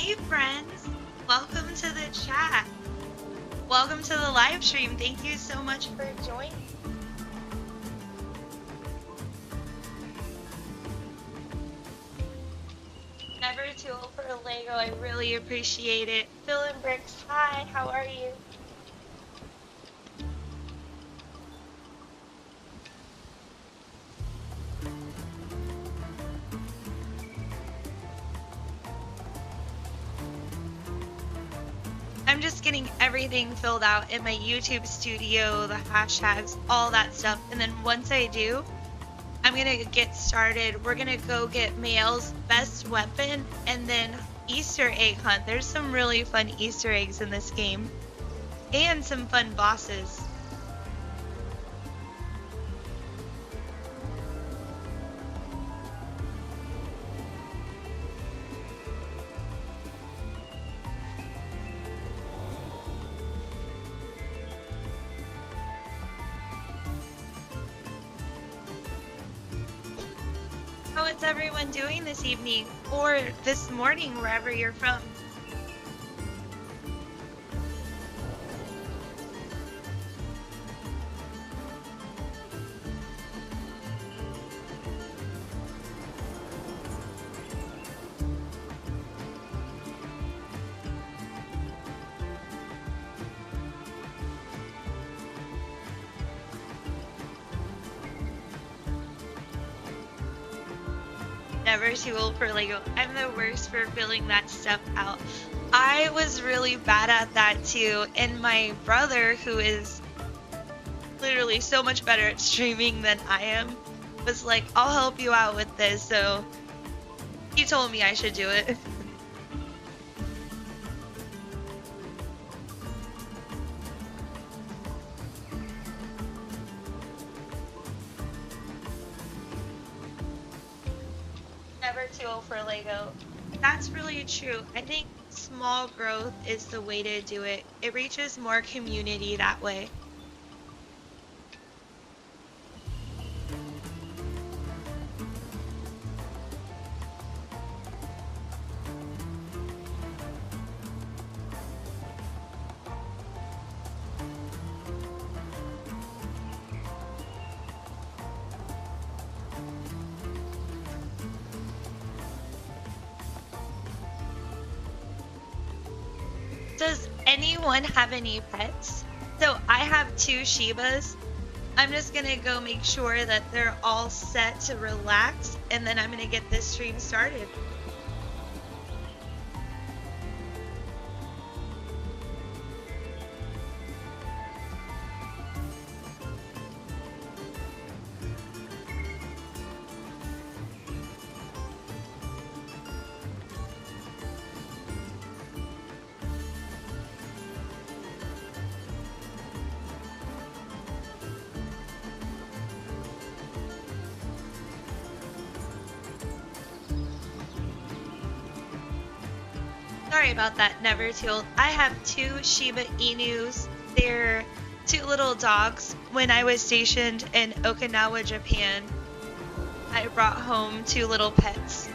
Hey friends, welcome to the chat. Welcome to the live stream. Thank you so much for joining. Never too old for a Lego. I really appreciate it. Phil and Bricks, hi, how are you? I'm just getting everything filled out in my YouTube studio, the hashtags, all that stuff. And then once I do, I'm gonna get started. We're gonna go get Mael's best weapon and then Easter egg hunt. There's some really fun Easter eggs in this game and some fun bosses. How is everyone doing this evening or this morning, wherever you're from? Never too old for Lego. I'm the worst for filling that stuff out. I was really bad at that too. And my brother, who is literally so much better at streaming than I am, was like, I'll help you out with this. So he told me I should do it. Never too old for Lego. That's really true. I think small growth is the way to do it. It reaches more community that way. Does anyone have any pets? So I have 2 Shibas. I'm just gonna go make sure that they're all set to relax, and then I'm gonna get this stream started. Sorry about that, never too old. I have 2 Shiba Inus. They're 2 little dogs. When I was stationed in Okinawa, Japan, I brought home 2 little pets.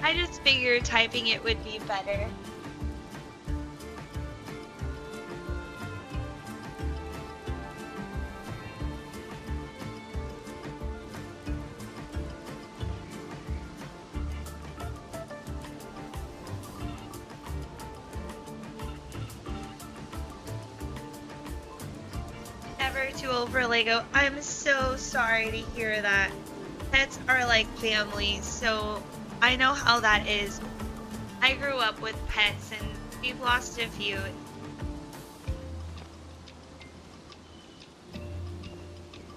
I just figured typing it would be better. Never too old for Lego. I'm so sorry to hear that. Pets are like family, so I know how that is. I grew up with pets and we've lost a few.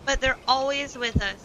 But they're always with us.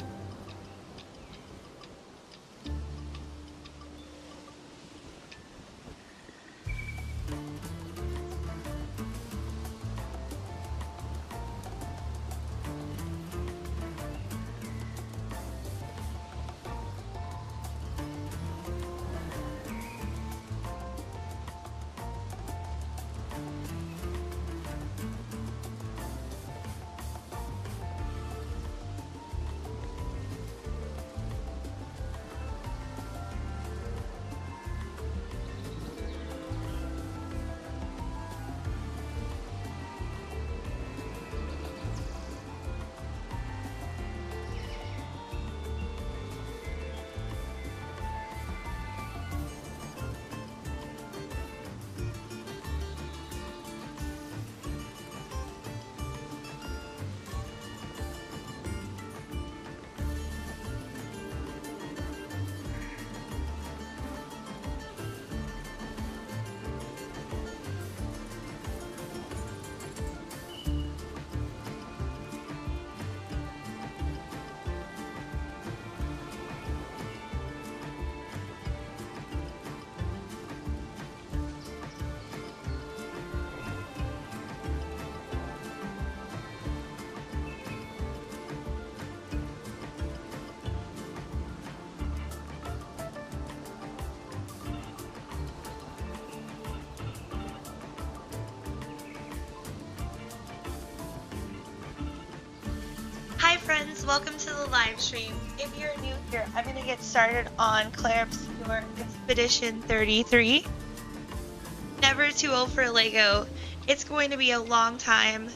Hi friends, welcome to the live stream. If you're new here, I'm going to get started on Claire Obscure Expedition 33. Never too old for Lego. It's going to be a long time.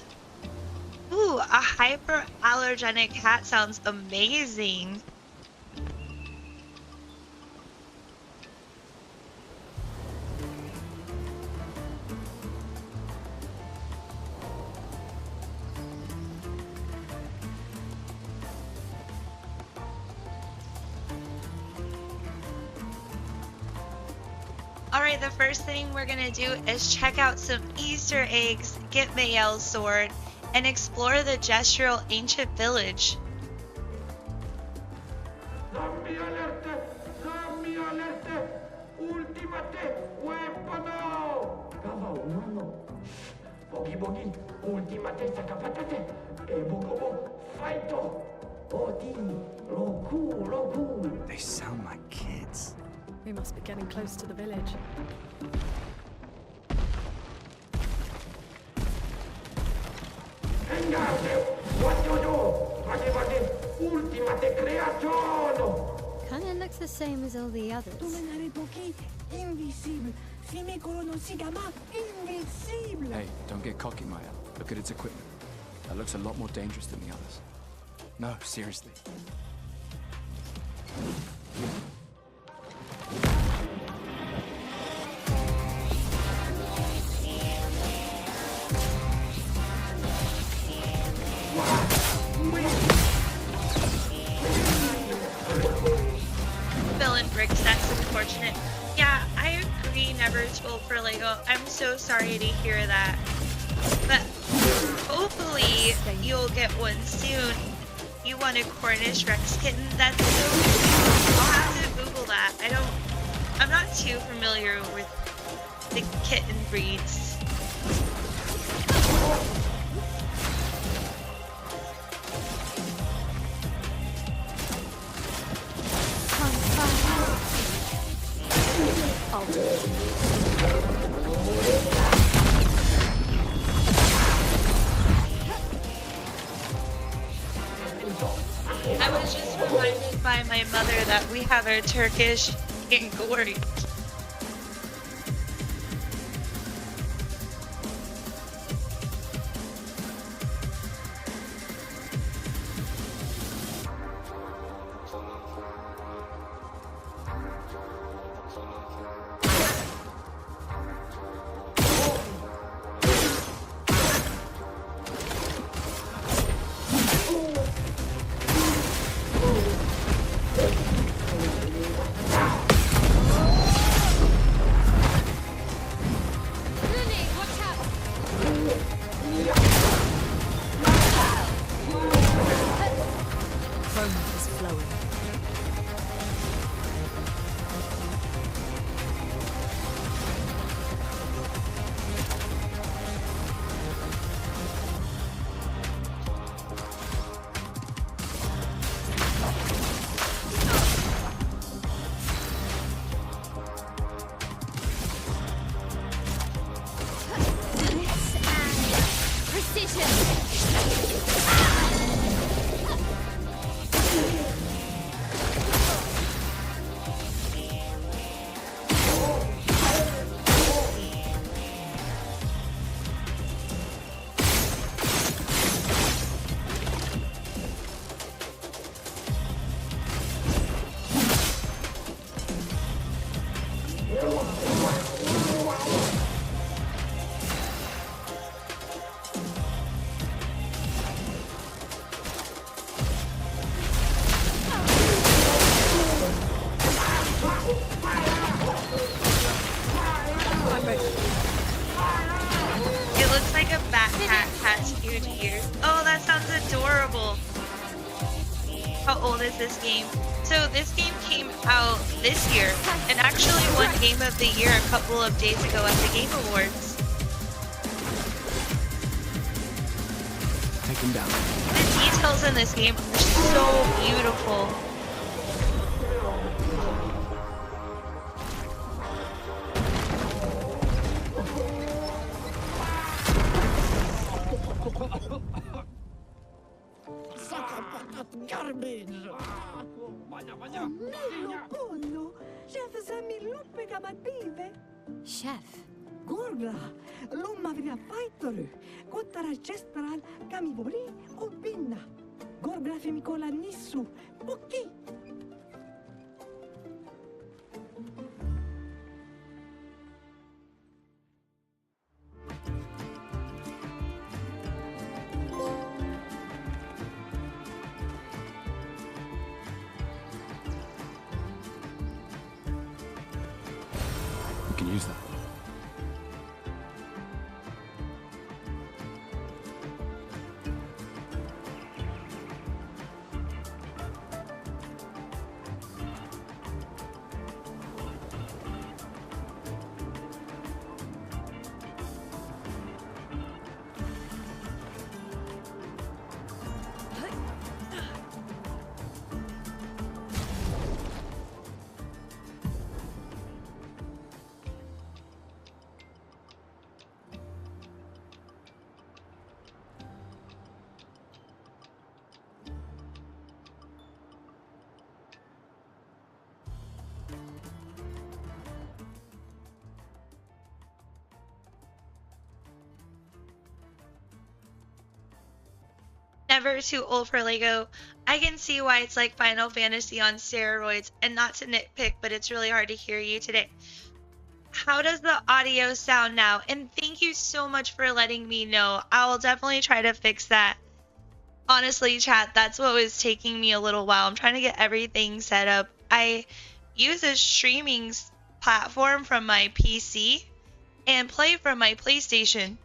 Ooh, a hyperallergenic hat sounds amazing. Alright, the first thing we're gonna do is check out some Easter eggs, get Mael's sword, and explore the gestural ancient village. Zombie alert! Zombie alert! Ultimate weapon! Kawa umano. Bogi bogi, ultimate sakapatate. Ebogobo, fighto. Oti, roku. They sound like kids. We must be getting close to the village. Engage! What to do? Bagi ultimate creazione! Kinda looks the same as all the others. Hey, don't get cocky, Maya. Look at its equipment. That looks a lot more dangerous than the others. No, seriously. Villain bricks, that's unfortunate. Yeah, I agree, never too old for Lego. I'm so sorry to hear that. But hopefully you'll get one soon. You want a Cornish Rex kitten? That's so cute. I'll have to Google that. I'm not too familiar with the kitten breeds. I was just reminded by my mother that we have a Turkish fucking gory. It looks like a backpack tattooed here. Oh, that sounds adorable. How old is this game? So this game came out this year and actually won Game of the Year a couple of days ago at the Game Awards. Take him down. The details in this game are so beautiful. Garbage! Chef. Gorgla, lumma vria faittoru, kottara chestral, kamivori, o pinna. Gorgla femikola nissu, pokki. We can use that. Never too old for Lego. I can see why it's like Final Fantasy on steroids, and not to nitpick, but it's really hard to hear you today. How does the audio sound now? And thank you so much for letting me know. I will definitely try to fix that. Honestly, chat, that's what was taking me a little while. I'm trying to get everything set up. I use a streaming platform from my PC and play from my PlayStation.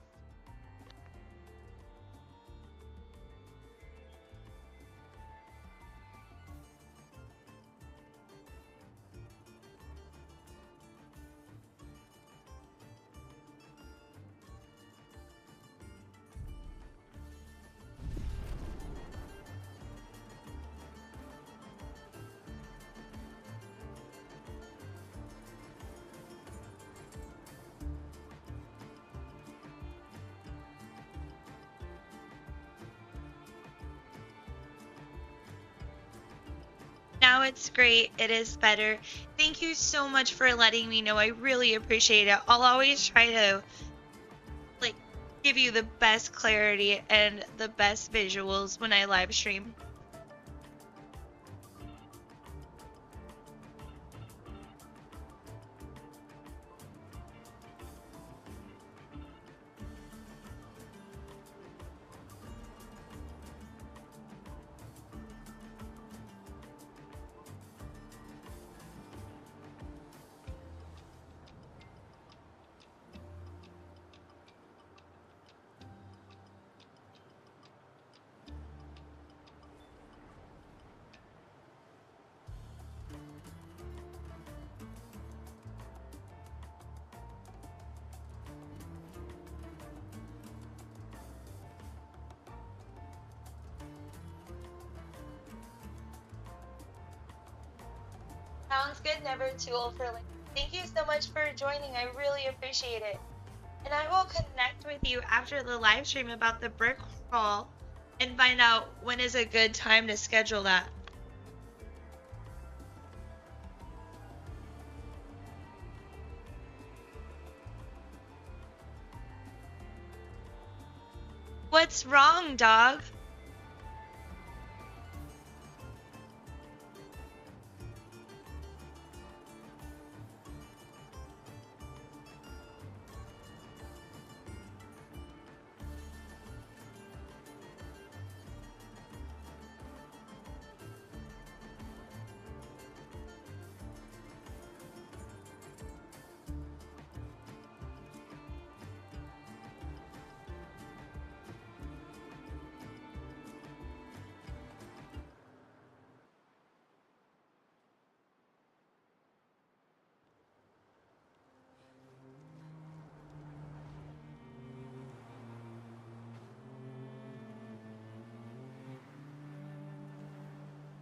now it's great. It is better. Thank you so much for letting me know. I really appreciate it. I'll always try to like give you the best clarity and the best visuals when I live stream. Sounds good, never too old for like. Thank you so much for joining. I really appreciate it. And I will connect with you after the live stream about the brick crawl and find out when is a good time to schedule that. What's wrong, dog?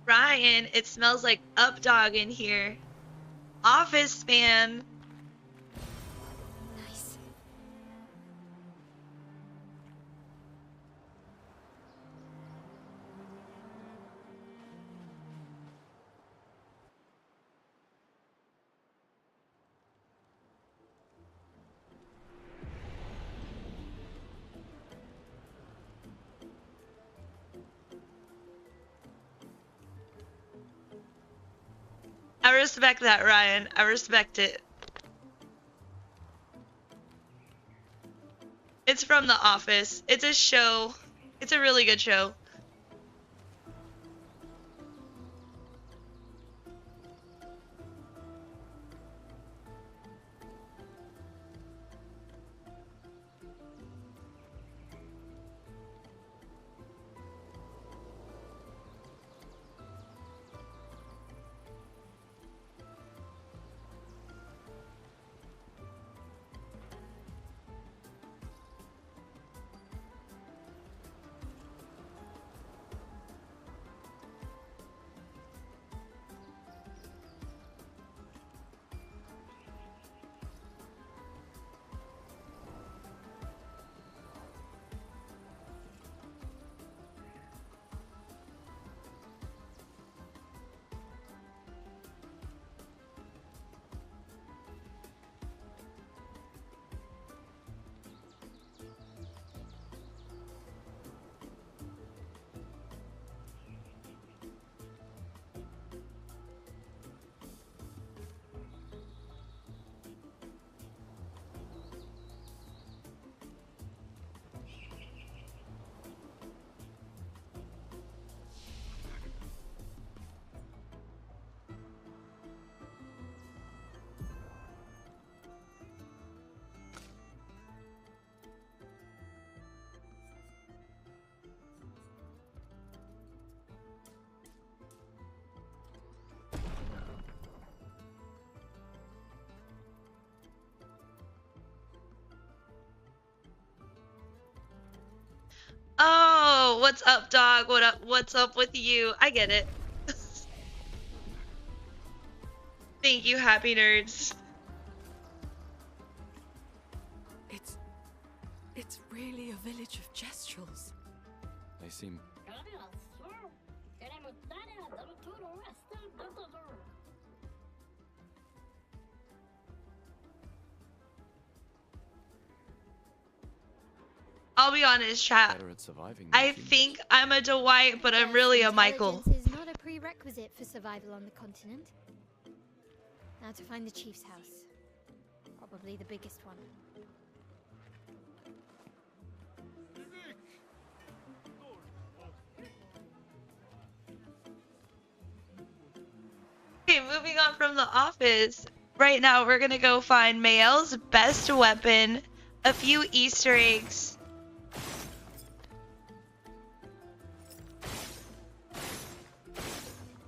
Ryan, it smells like Updog in here. Office fan. Nice. I respect that, Ryan. I respect it. It's from The Office. It's a show. It's a really good show. Oh, what's up, dog? What up? What's up with you? I get it. Thank you, happy nerds. It's really a village of Jestrels. They seem... I'll be honest, chat. Better at surviving than I humans. think I'm a Dwight, but I'm really a Michael. Intelligence is not a prerequisite for survival on the continent. Now to find the chief's house. Probably the biggest one. Okay, moving on from the office. Right now, we're gonna go find Mael's best weapon, a few Easter eggs,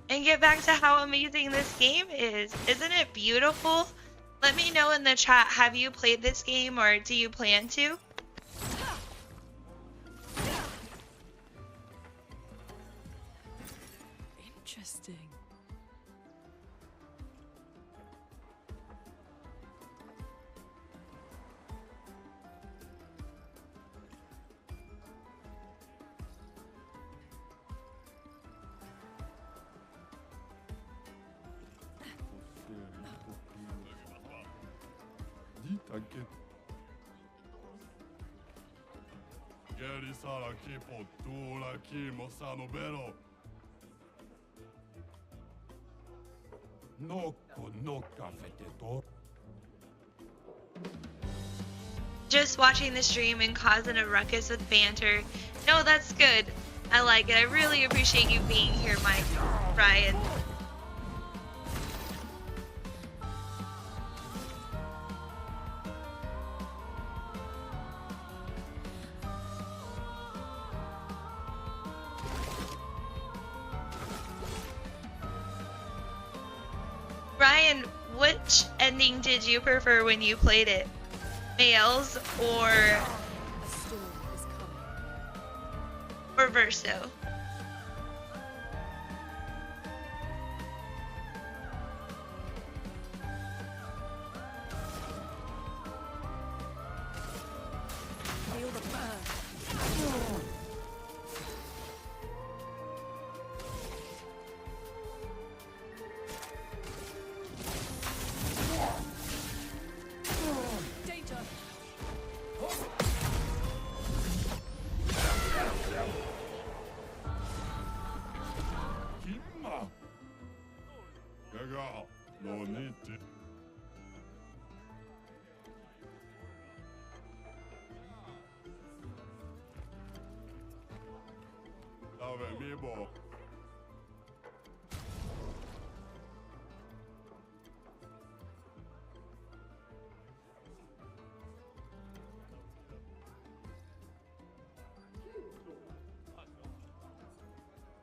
and get back to how amazing this game is. Isn't it beautiful? Let me know in the chat, have you played this game or do you plan to? Interesting. Just watching the stream and causing a ruckus with banter. No, that's good. I like it. I really appreciate you being here, Mike, Ryan. Ryan, which ending did you prefer when you played it? Males or A storm is coming. Verso? Feel the burn. Danger.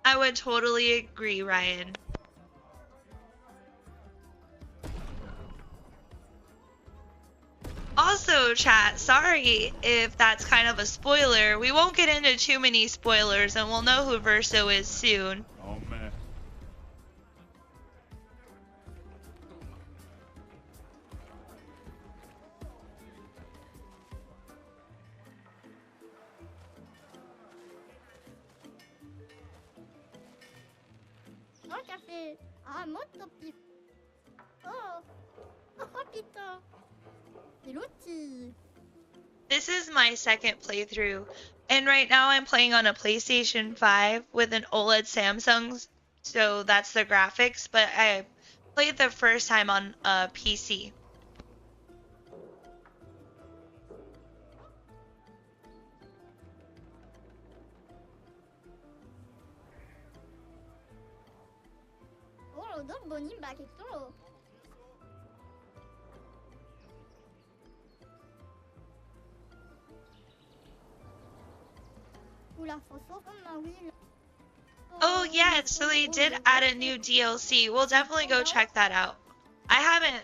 I would totally agree, Ryan. Also, chat, sorry if that's kind of a spoiler. We won't get into too many spoilers and we'll know who Verso is soon. Un café. Ah, molto più. Oh, oh, putain. C'est l'outil. This is my second playthrough, and right now I'm playing on a PlayStation 5 with an OLED Samsung, so that's the graphics, but I played the first time on a PC. Oh, l'odore bonim baguetto. Oula, faut oui. Oh yeah, so they did add a new DLC. We'll definitely go check that out. I haven't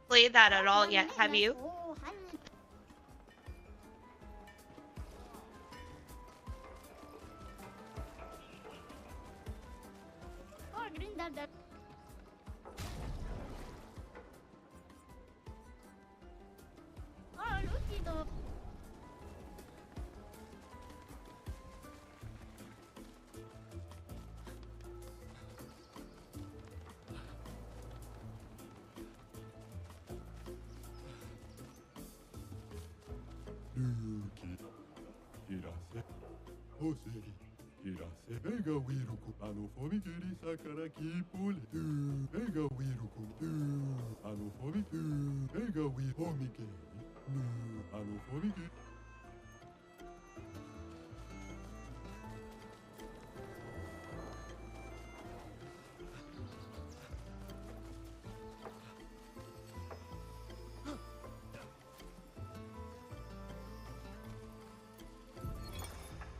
played that at all yet, have you? Oh, honey. Oh, green dad. Oh, l'outil.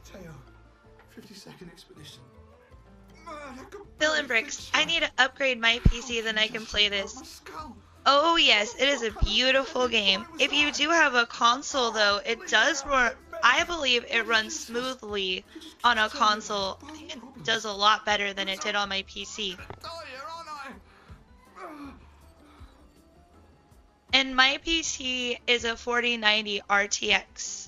Teo, 50-second expedition. Dylan Bricks, I need to upgrade my PC, then I can play this. Oh yes, it is a beautiful game. If you do have a console though, it does run, I believe it runs smoothly on a console. I think it does a lot better than it did on my PC. And my PC is a 4090 RTX.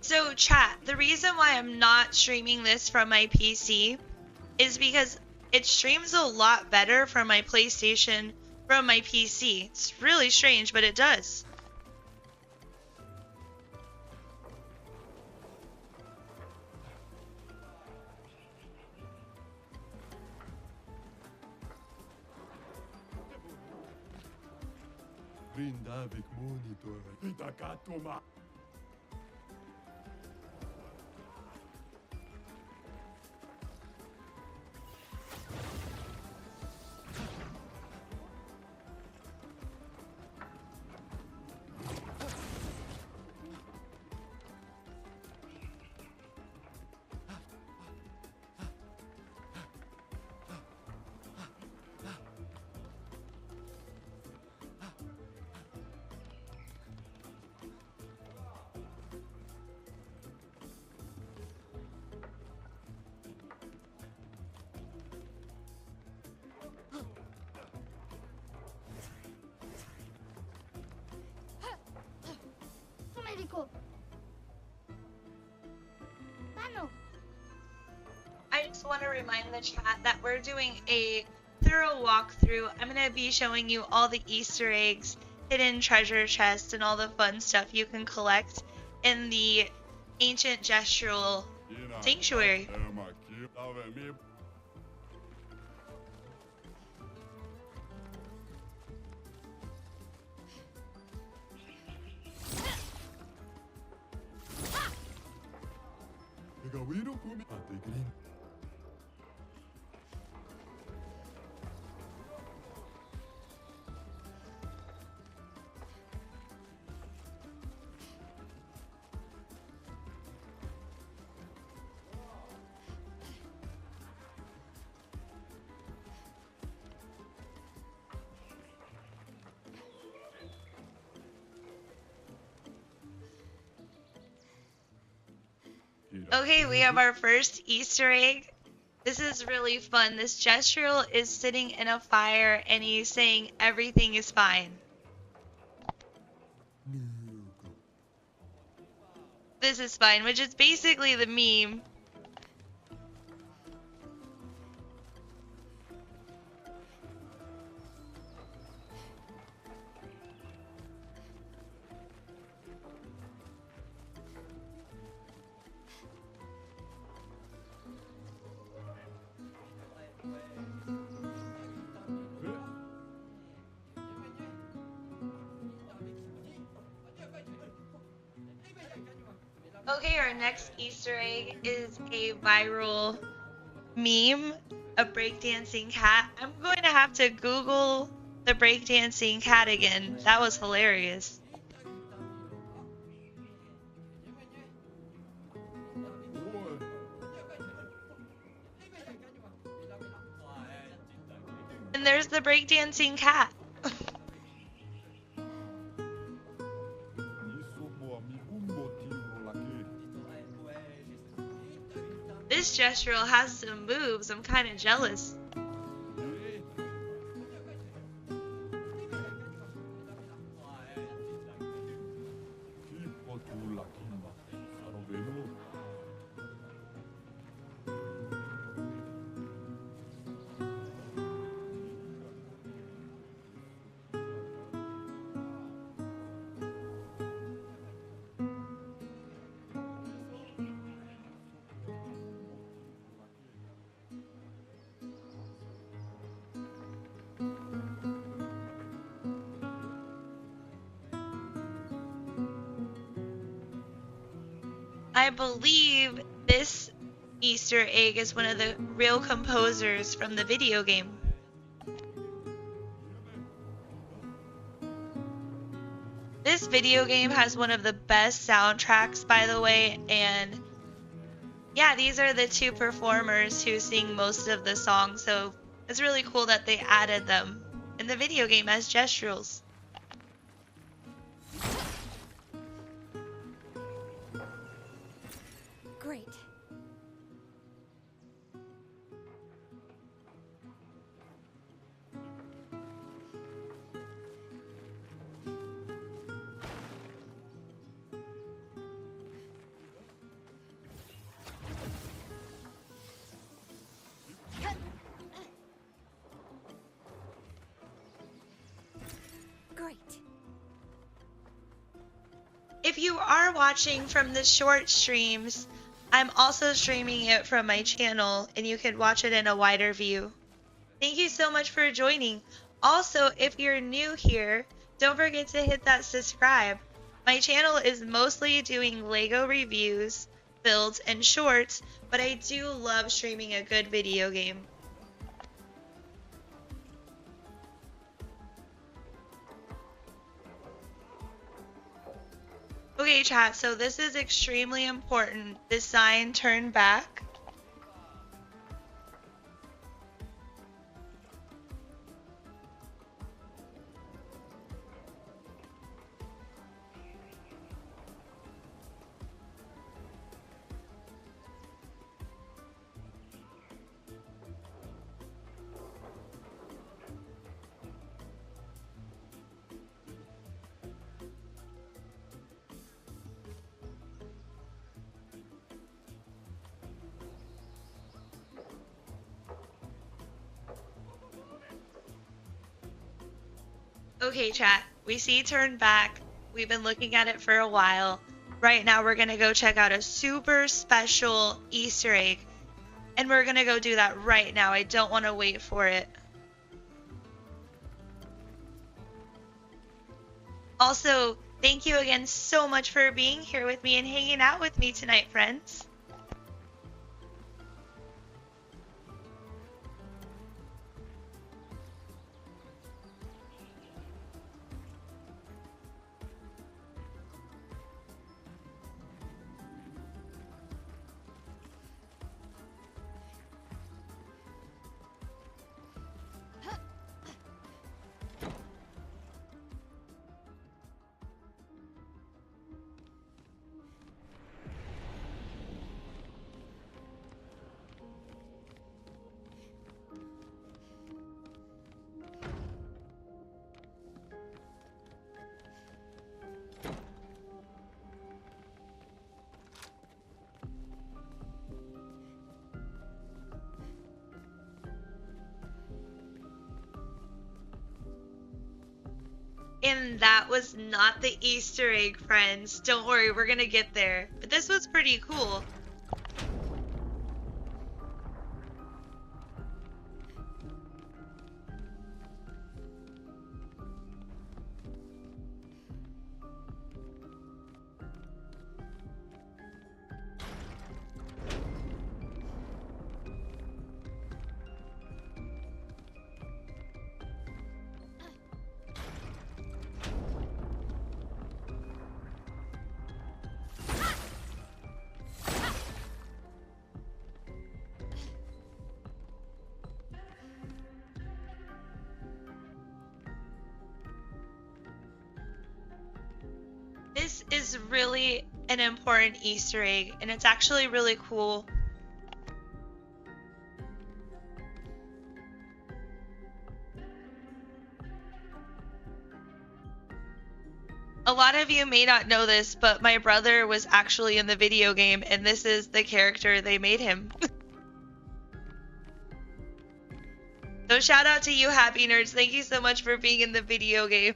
So chat, the reason why I'm not streaming this from my PC is because it streams a lot better from my PlayStation from my PC. It's really strange, but it does. Medico. Mano. I just want to remind the chat that we're doing a thorough walkthrough. I'm going to be showing you all the Easter eggs, hidden treasure chests, and all the fun stuff you can collect in the ancient gestural sanctuary. Okay, we have our first Easter egg. This is really fun. This gestural is sitting in a fire and he's saying everything is fine. This is fine, which is basically the meme. Okay, our next Easter egg is a viral meme, a breakdancing cat. I'm going to have to Google the breakdancing cat again. That was hilarious. And there's the breakdancing cat. This gestural has some moves. I'm kind of jealous. I believe this Easter egg is one of the real composers from the video game. This video game has one of the best soundtracks, by the way, and yeah, these are the two performers who sing most of the songs, so it's really cool that they added them in the video game as gesturals. Great. Great. If you are watching from the short streams, I'm also streaming it from my channel, and you can watch it in a wider view. Thank you so much for joining. Also, if you're new here, don't forget to hit that subscribe. My channel is mostly doing LEGO reviews, builds, and shorts, but I do love streaming a good video game. Okay, chat, so this is extremely important. This sign, turn back. Okay, chat, we see turn back. We've been looking at it for a while. Right now, we're gonna go check out a super special Easter egg. And we're gonna go do that right now. I don't want to wait for it. Also, thank you again so much for being here with me and hanging out with me tonight, friends. And that was not the Easter egg, friends. Don't worry, we're gonna get there. But this was pretty cool. This is really an important Easter egg, and it's actually really cool. lot of you may not know this, but my brother was actually in the video game, and this is the character they made him. So shout out to you, Happy Nerds. Thank you so much for being in the video game.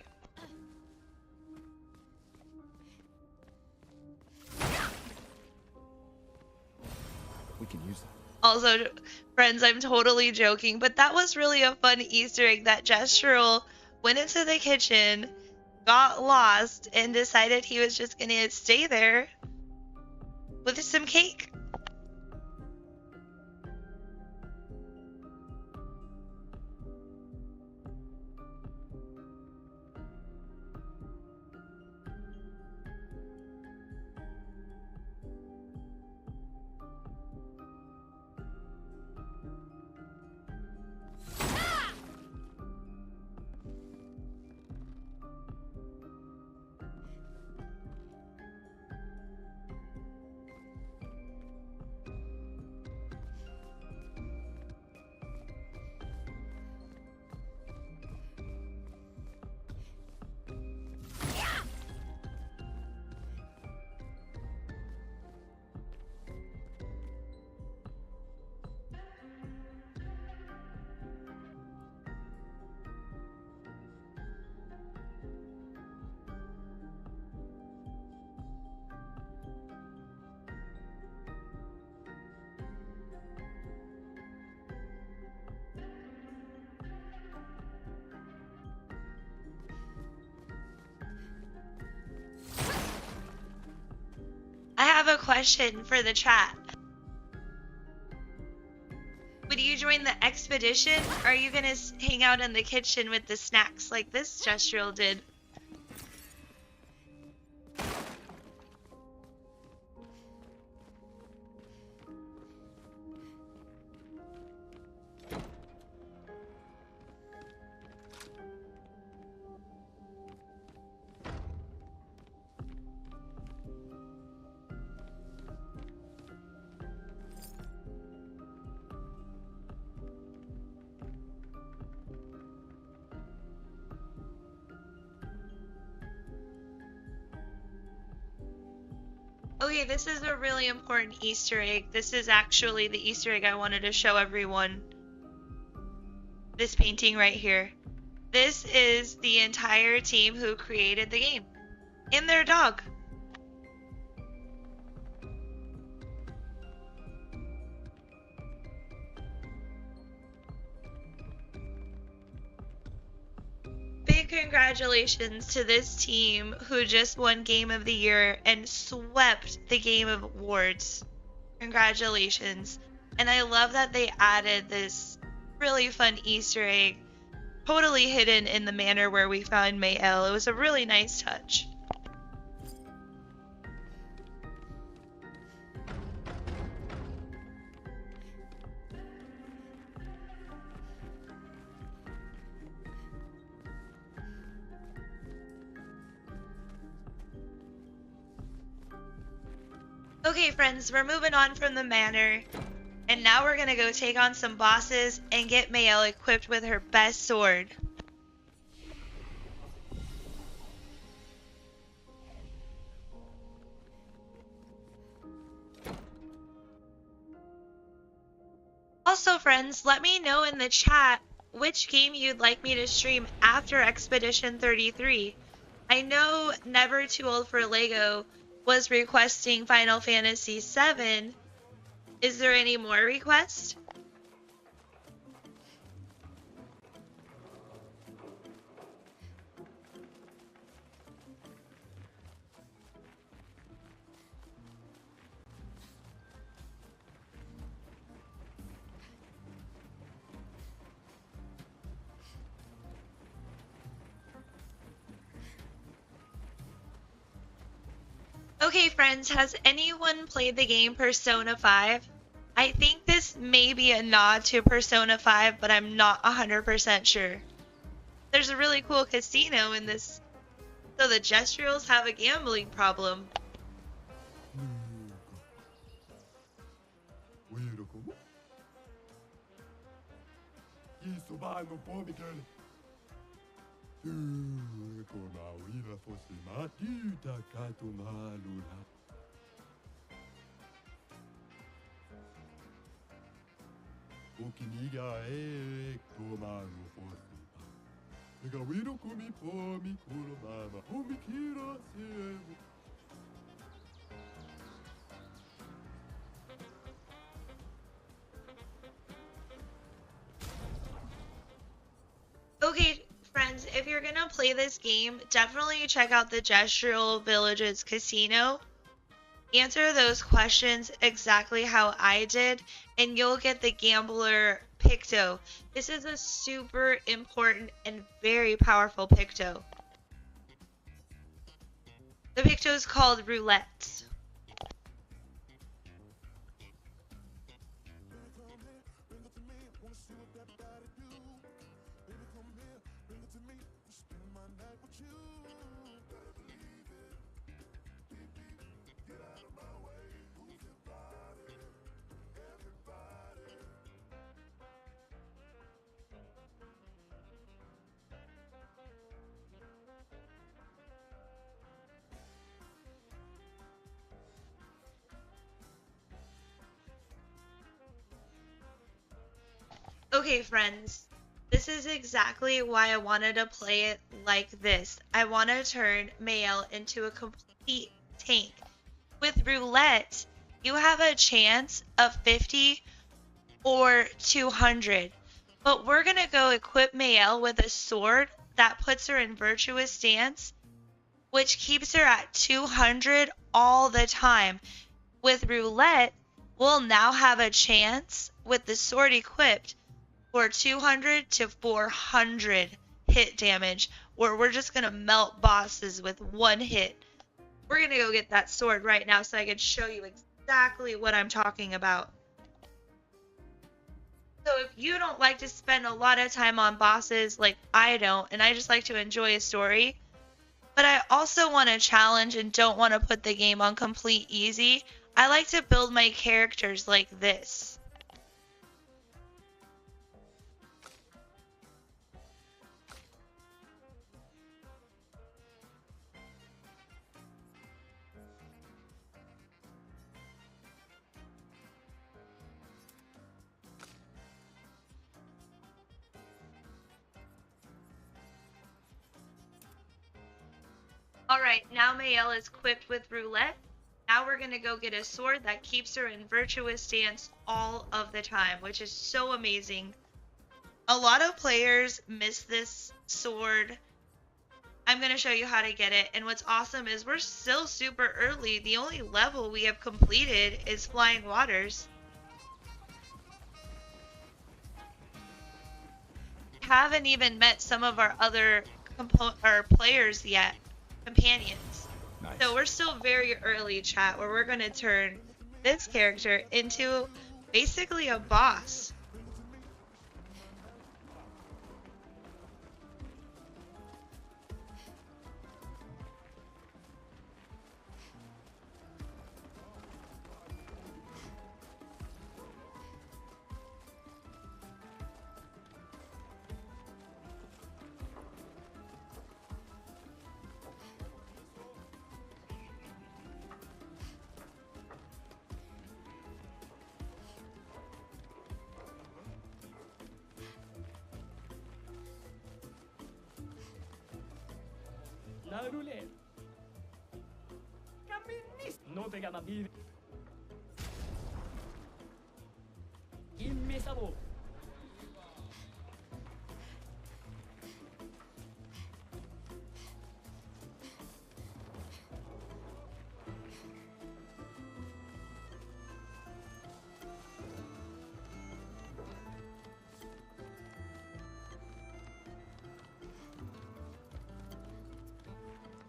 We can use that. Also, friends, I'm totally joking, but that was really a fun Easter egg that Gestural went into the kitchen, got lost, and decided he was just gonna stay there with some cake. I have a question for the chat. Would you join the expedition, or are you gonna hang out in the kitchen with the snacks like this Gestural did? Okay, this is a really important Easter egg. This is actually the Easter egg I wanted to show everyone. This painting right here. This is the entire team who created the game. And their dog. Big congratulations to this team who just won Game of the Year and swept the Game of Awards. Congratulations. And I love that they added this really fun Easter egg, totally hidden in the manor where we found Mayel. It was a really nice touch. Okay, friends, we're moving on from the manor, and now we're gonna go take on some bosses and get Mayel equipped with her best sword. Also, friends, let me know in the chat which game you'd like me to stream after Expedition 33. I know Never Too Old for Lego was requesting Final Fantasy VII. Is there any more requests? Okay, friends, has anyone played the game Persona 5? I think this may be a nod to Persona 5, but I'm not 100% sure. There's a really cool casino in this, so the Gestuals have a gambling problem. Okay, friends, if you're gonna play this game, definitely check out the Gestural Villages Casino. Answer those questions exactly how I did, and you'll get the Gambler Picto. This is a super important and very powerful Picto. The Picto is called Roulette. Okay, friends, this is exactly why I wanted to play it like this. I want to turn Mael into a complete tank. With Roulette, you have a chance of 50 or 200. But we're going to go equip Mael with a sword that puts her in virtuous stance, which keeps her at 200 all the time. With Roulette, we'll now have a chance with the sword equipped for 200 to 400 hit damage, where we're just going to melt bosses with one hit. We're going to go get that sword right now so I can show you exactly what I'm talking about. So if you don't like to spend a lot of time on bosses like I don't, and I just like to enjoy a story, but I also want to challenge and don't want to put the game on complete easy, I like to build my characters like this. Alright, now Mael is equipped with Roulette. Now we're going to go get a sword that keeps her in virtuous stance all of the time, which is so amazing. A lot of players miss this sword. I'm going to show you how to get it. And what's awesome is we're still super early. The only level we have completed is Flying Waters. We haven't even met some of our other players yet, companions. Nice. So we're still very early, chat, where we're going to turn this character into basically a boss. La roulette. No te gana vida. Inmesabo.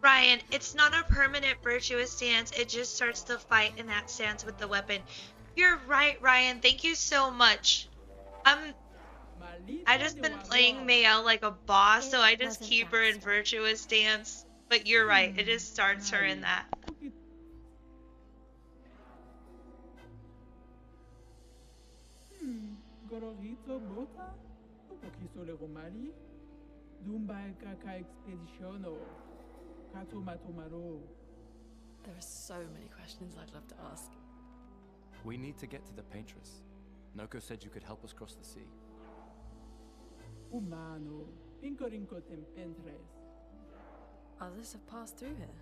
Ryan, it's not a permanent virtuous stance. It just starts the fight in that stance with the weapon. You're right, Ryan. Thank you so much. I just been playing Mael like a boss, so I just keep her in virtuous stance. But you're right. It just starts her in that. There are so many questions I'd love to ask. We need to get to the paintress. Noko said you could help us cross the sea. Others have passed through here.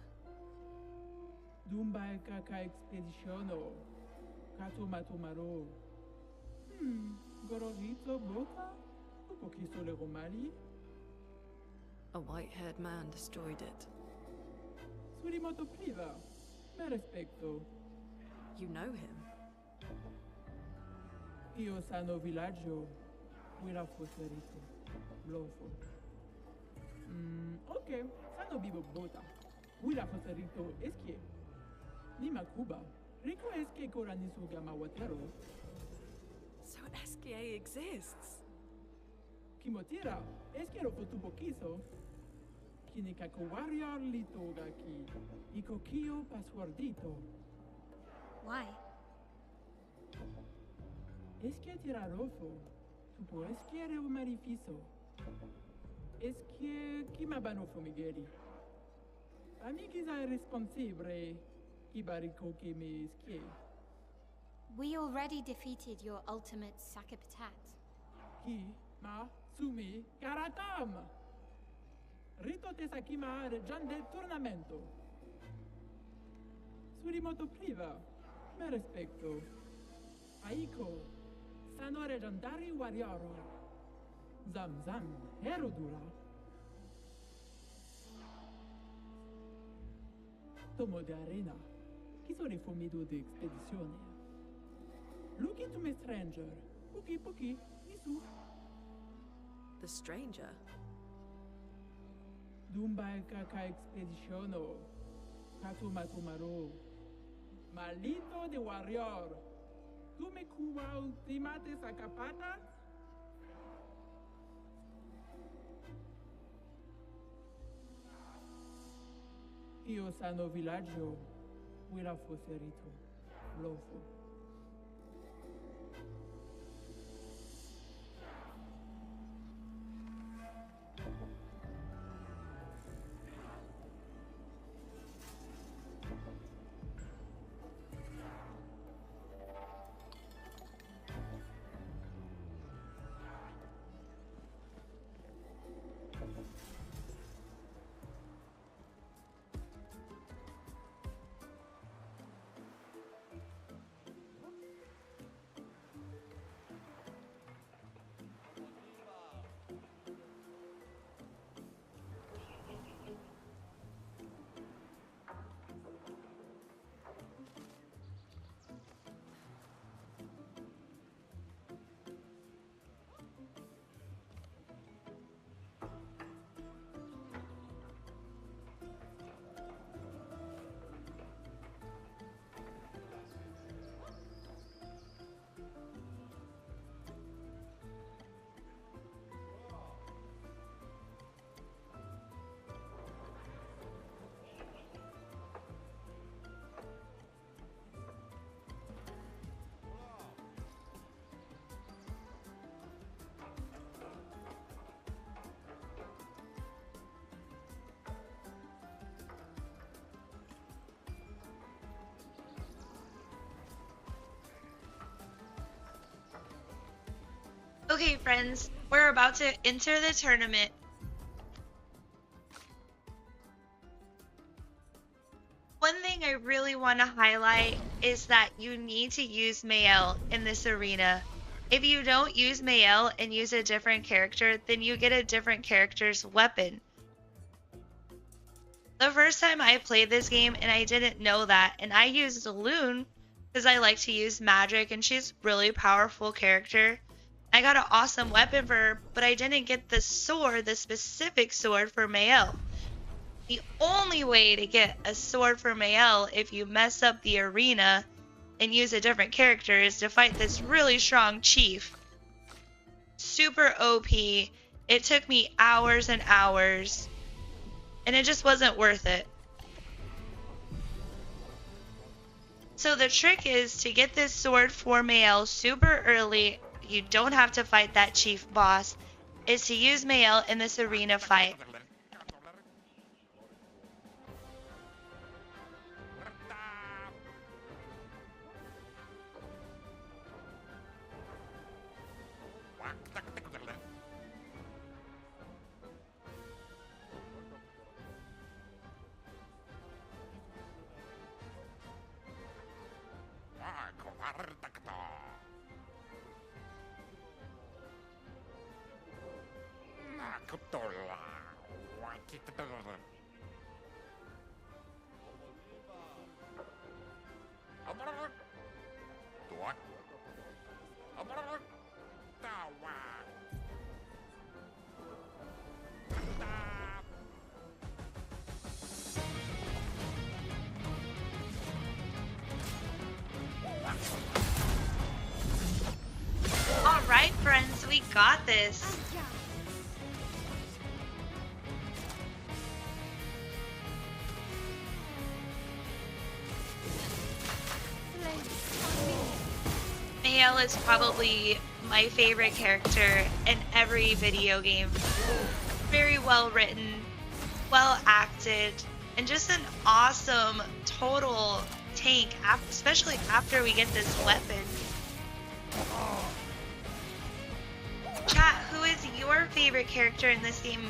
A white-haired man destroyed it. You know him? Io sano villaggio, quella fosserito, blofo. Ok, sano bibo bota, quella fosserito eskie. Nima Cuba, rico eskie koranisu gama watero. So SKA exists? Kimotira, esquiero fotupo kiso. Kinikaku warrior litoga ki, ikokio passwordito. Why? Esquie tirarofo, tupo esquiere o marifiso. Esquie kimabanofo migeri. Amigiza irresponsible, kibariko que me esquie. We already defeated your ultimate Sakapatat. Ki, ma, sumi, karatam! Rito te sakima regian del tournamento. Surimoto priva, me respecto. Aiko, sano legendary warrior. Zam zam, herodura. Tomo de arena, chi sono i fomido de expedizione. Looking to me stranger, puki puki, nisu. The stranger? Dumba kaka expeditiono, katumatumaro. Malito de warrior. Tu me cuba ultimate sacapata? Io sano villaggio, quella fosserito, blofo. Okay, friends, we're about to enter the tournament. One thing I really want to highlight is that you need to use Mael in this arena. If you don't use Mael and use a different character, then you get a different character's weapon. The first time I played this game and I didn't know that, and I used Loon because I like to use magic and she's a really powerful character. I got an awesome weapon for her, but I didn't get the sword, the specific sword for Mael. The only way to get a sword for Mael if you mess up the arena and use a different character is to fight this really strong chief. Super OP. It took me hours and hours, and it just wasn't worth it. So the trick is to get this sword for Mael super early. You don't have to fight that chief boss. is to use Mael in this arena fight. All right, friends, we got this. Mael is probably my favorite character in every video game. Very well written, well acted, and just an awesome total tank, especially after we get this weapon. Chat, who is your favorite character in this game?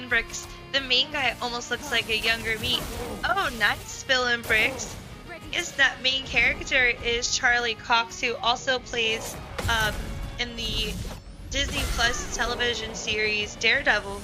Bricks. The main guy almost looks like a younger me. Oh, nice, Spillin' Bricks. Yes, that main character is Charlie Cox, who also plays in the Disney Plus television series Daredevil.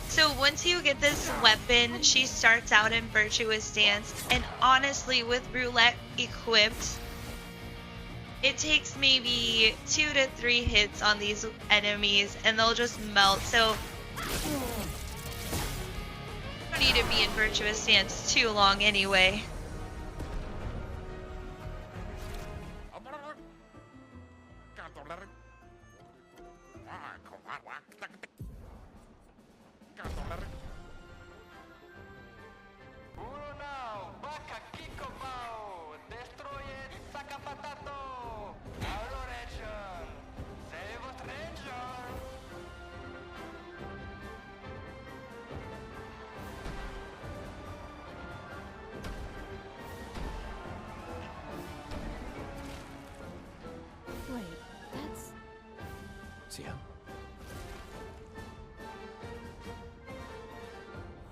So once you get this weapon, she starts out in Virtuous Dance, and honestly, with Roulette equipped, it takes maybe 2 to 3 hits on these enemies, and they'll just melt. So you don't need to be in Virtuous Dance too long anyway. See ya.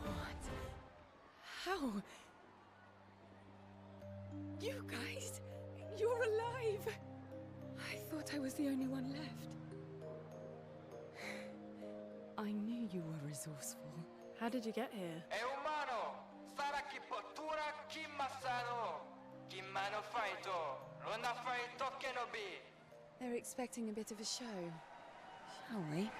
What? How? You guys? You're alive! I thought I was the only one left. I knew you were resourceful. How did you get here? È umano! Sara chi pottura chi masano! Chi mano faito! Rona faito che no bi! They're expecting a bit of a show. Shall we?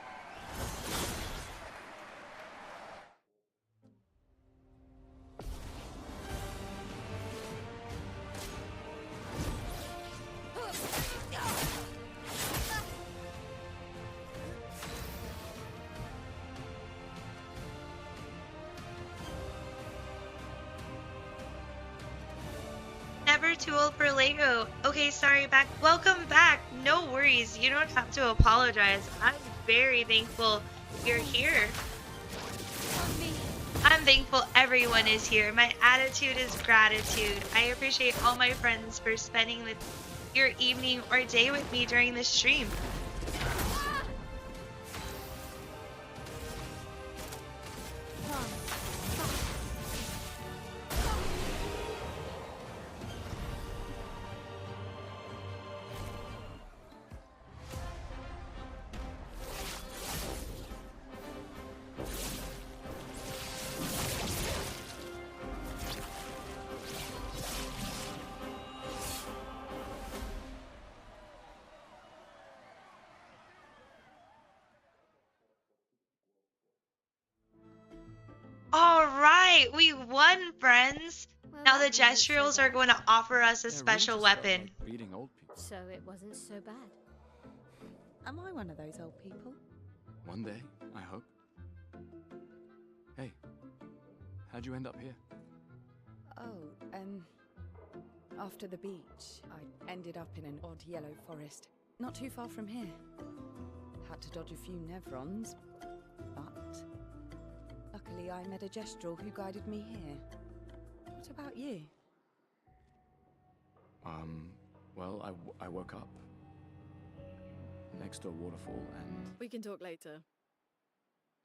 Never too old for Lego. Okay, sorry, back. Welcome back. No worries. You don't have to apologize. I'm very thankful you're here. I'm thankful everyone is here. My attitude is gratitude. I appreciate all my friends for spending your evening or day with me during the stream. All right, we won, friends. Well, Now the that wasn't so Gestuals are bad. going to offer us a Yeah, really special just felt weapon. like beating old people. So it wasn't so bad. Am I one of those old people? One day, I hope. Hey, how'd you end up here? Oh, after the beach, I ended up in an odd yellow forest, not too far from here. Had to dodge a few Nevrons, but luckily I met a Gestural who guided me here. What about you? Well, I woke up next to a waterfall and... We can talk later.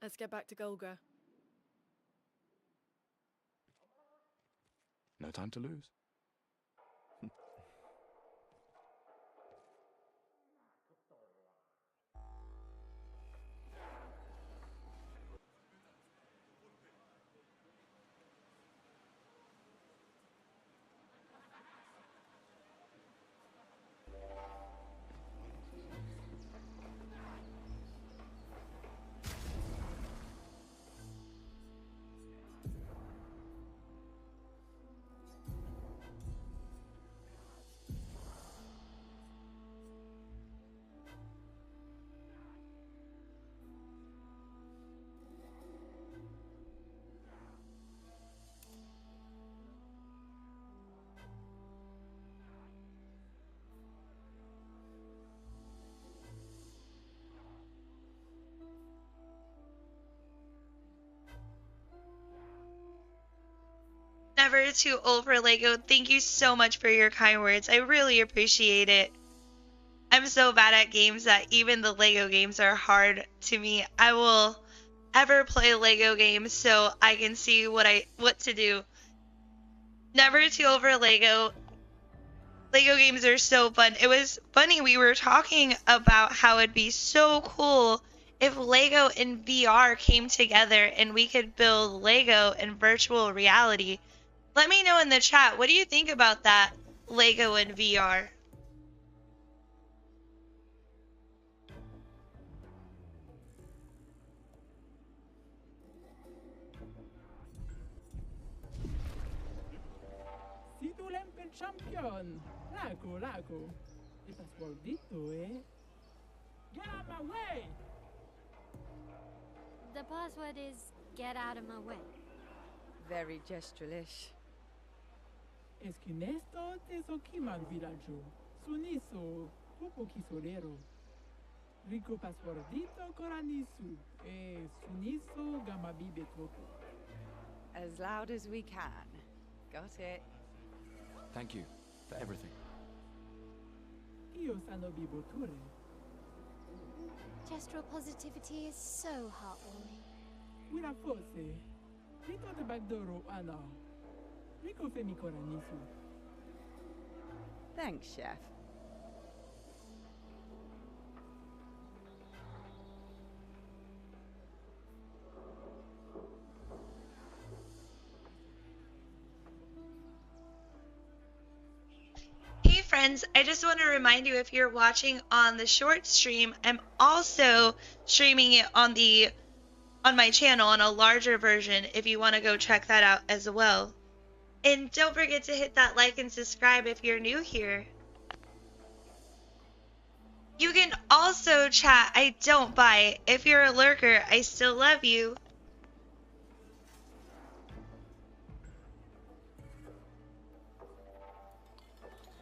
Let's get back to Golga. No time to lose. Never too old for Lego. Thank you so much for your kind words. I really appreciate it. I'm so bad at games that even the Lego games are hard to me. I will ever play Lego games so I can see what to do. Never too old for Lego. Lego games are so fun. It was funny, we were talking about how it'd be so cool if Lego and VR came together and we could build Lego in virtual reality. Let me know in the chat, what do you think about that, Lego and VR? Si tu l'empel champion. Laco. E passpordito, eh? Get out my way! The password is get out of my way. Very Gestualish. Esquinesto te soquiman villaggio. Suniso, tupo kisolero. Rico passpordito coranisu. E suniso gamabibe topo. As loud as we can. Got it. Thank you for everything. Io sano biboture. Gestural positivity is so heartwarming. Wina forse. Rito de bagdoro ana. Rico femi koranisu. Thanks, Chef. Hey friends, I just want to remind you, if you're watching on the short stream, I'm also streaming it on my channel on a larger version if you want to go check that out as well. And don't forget to hit that like and subscribe if you're new here. You can also chat I don't bite. If you're a lurker, I still love you.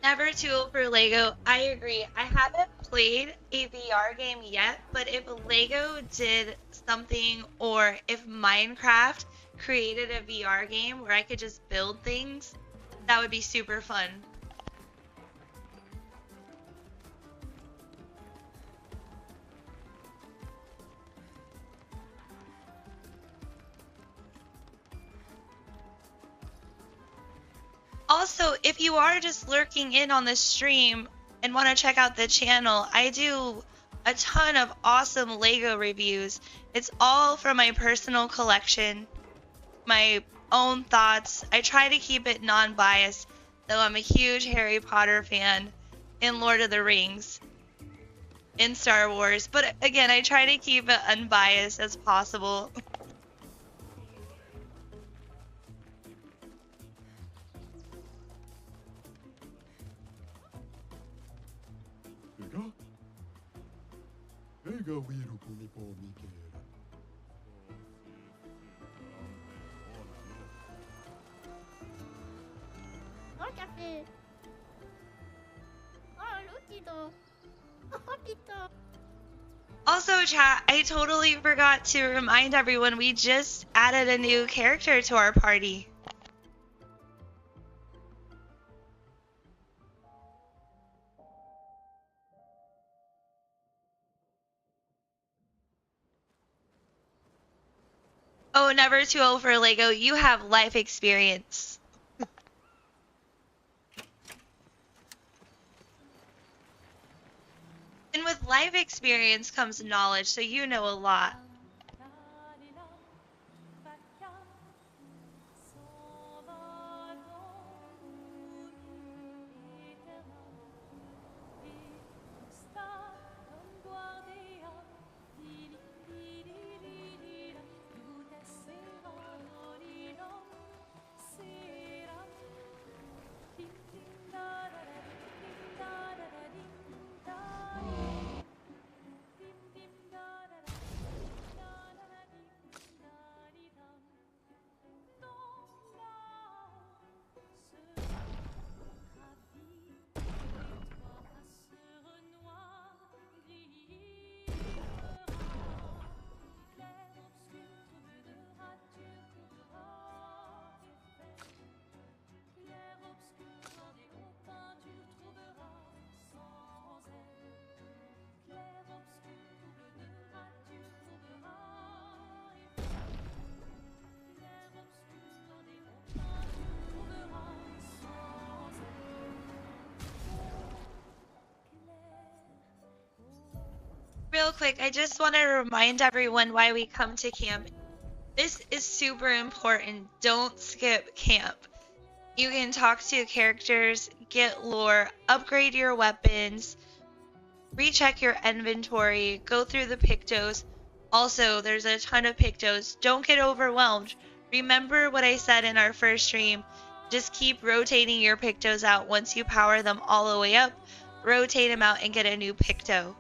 Never too old for Lego. I agree. I haven't played a VR game yet, but if Lego did something, or if Minecraft created a VR game where I could just build things, that would be super fun. Also, if you are just lurking in on the stream and want to check out the channel, I do a ton of awesome Lego reviews. It's all from my personal collection, my own thoughts. I try to keep it non-biased, though I'm a huge Harry Potter fan, in Lord of the Rings, in Star Wars. But again, I try to keep it unbiased as possible. Oh, café. Oh, Lutito. Oh, Tito. Also, chat, I totally forgot to remind everyone we just added a new character to our party. Oh, never too old for Lego. You have life experience. And with life experience comes knowledge, so you know a lot. Real quick, I just want to remind everyone why we come to camp. This is super important. Don't skip camp. You can talk to characters, get lore, upgrade your weapons, recheck your inventory, go through the pictos. Also, there's a ton of pictos. Don't get overwhelmed. Remember what I said in our first stream. Just keep rotating your pictos out. Once you power them all the way up, rotate them out and get a new picto.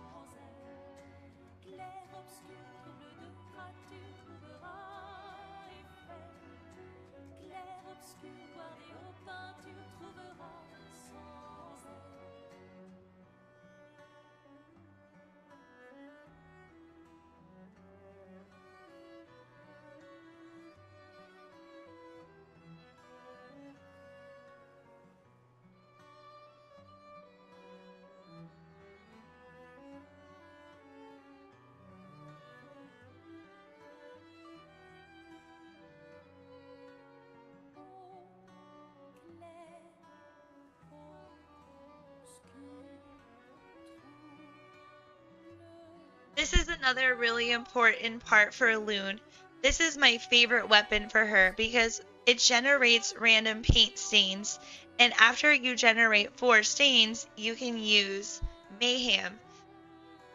This is another really important part for Loon. This is my favorite weapon for her because it generates random paint stains. And after you generate 4 stains, you can use Mayhem.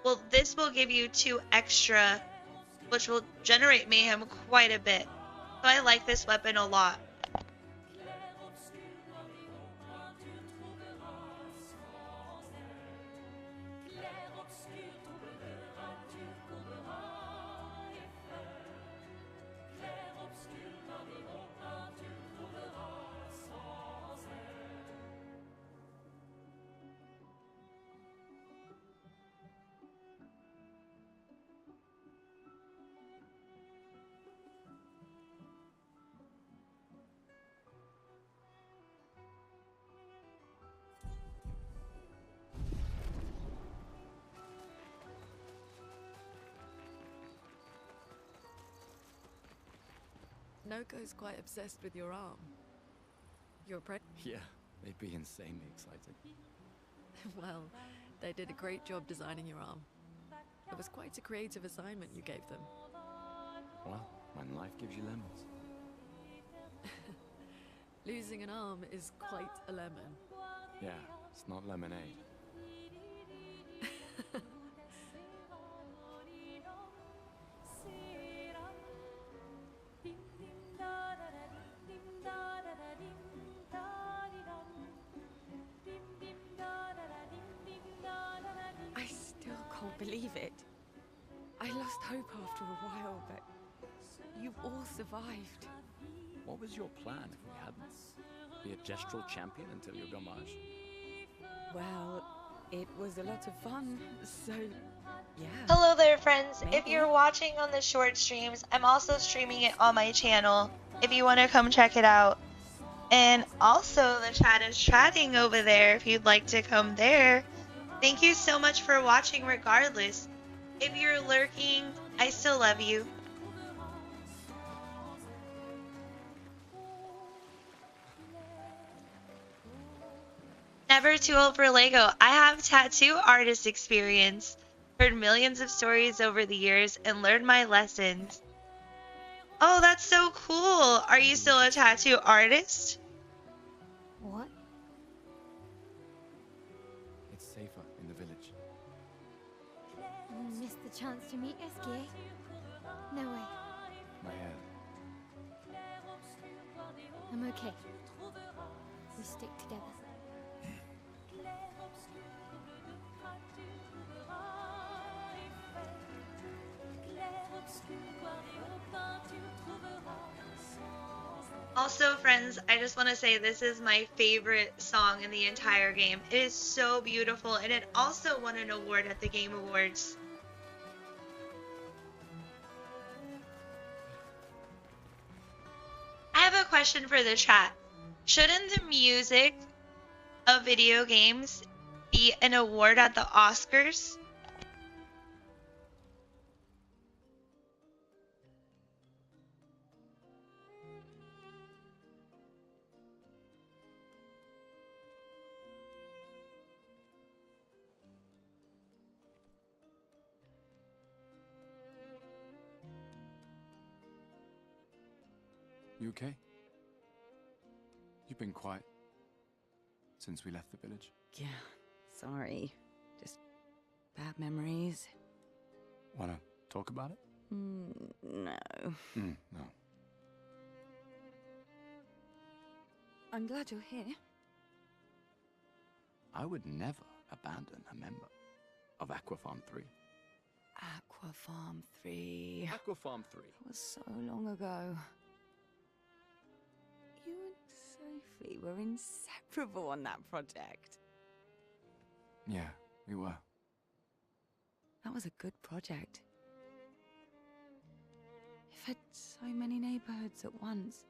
Well, this will give you 2 extra, which will generate Mayhem quite a bit. So I like this weapon a lot. Noko's quite obsessed with your arm. You're Yeah, they'd be insanely excited. Well, they did a great job designing your arm. It was quite a creative assignment you gave them. Well, when life gives you lemons. Losing an arm is quite a lemon. Yeah, it's not lemonade. I still can't believe it. I lost hope after a while, but you all survived. What was your plan if we hadn't? Be a gestural champion until your gomage? Well, it was a lot of fun, so yeah. Hello there, friends. If Maybe. you're watching on the short streams, I'm also streaming it on my channel if you want to come check it out. And also, the chat is chatting over there if you'd like to come there. Thank you so much for watching regardless. If you're lurking, I still love you. Never too old for Lego. I have tattoo artist experience. Heard millions of stories over the years and learned my lessons. Oh, that's so cool. Are you still a tattoo artist? What? It's safer in the village. You missed the chance to meet Eskie? No way. My hair. I'm okay. We stick together. Also, friends, I just want to say this is my favorite song in the entire game. It is so beautiful, and it also won an award at the Game Awards. I have a question for the chat. Shouldn't the music of video games be an award at the Oscars? You okay? You've been quiet since we left the village. Yeah, sorry. Just bad memories. Wanna talk about it? No. No. I'm glad you're here. I would never abandon a member of Aquafarm 3. Aquafarm 3. Aquafarm 3. That was so long ago. You and Sophie were inseparable on that project. Yeah, we were. That was a good project. It fed so many neighborhoods at once.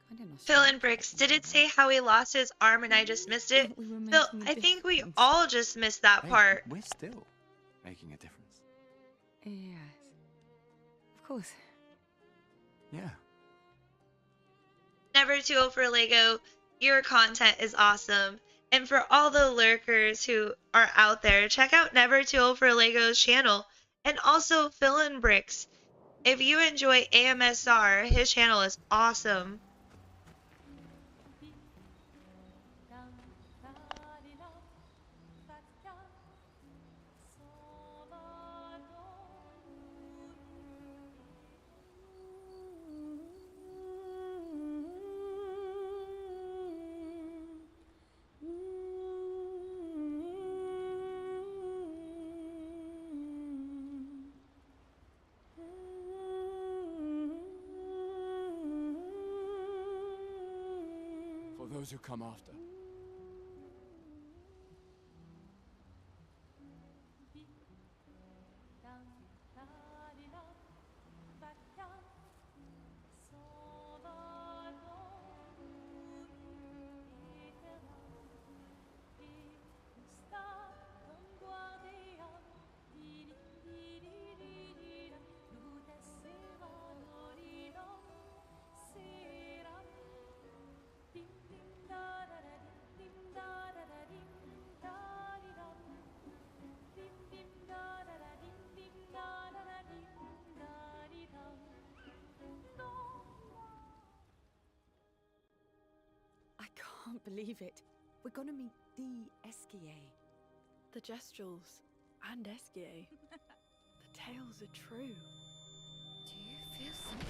Kind of nostalgic. Phil and Bricks, did it say how he lost his arm and I just missed it? We were Phil, making a I think we difference. all just missed that part. We're still making a difference. Yes. Of course. Yeah. Never too old for Lego. Your content is awesome. And for all the lurkers who are out there, check out Never Too Old for Lego's channel. And also Fill-In Bricks. If you enjoy AMSR, his channel is awesome. For those who come after. I can't believe it. We're gonna meet the Esquier. The Gestrels and Esquier. The tales are true. Do you feel something?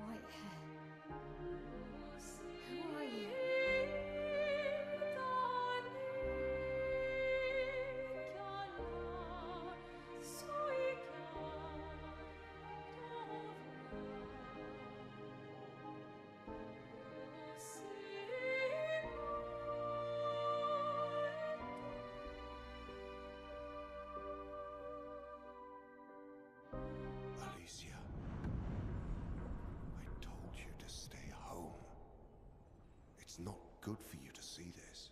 White hair. Who are you? Alicia, I told you to stay home. It's not good for you to see this.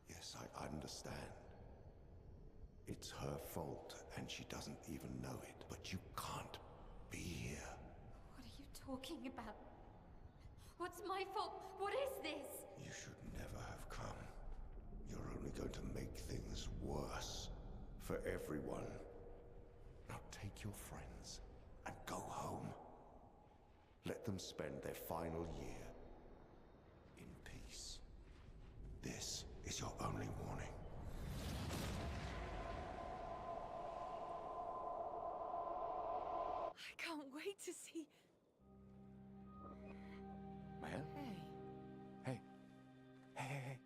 Yes, I understand. It's her fault, and she doesn't even know it. But you can't be here. What are you talking about? What's my fault? What is this? You should never have come. You're only going to make things worse for everyone. Now take your friends and go home. Let them spend their final year in peace. This is your only warning. I can't wait to see. Maya? Hey. Hey. Hey.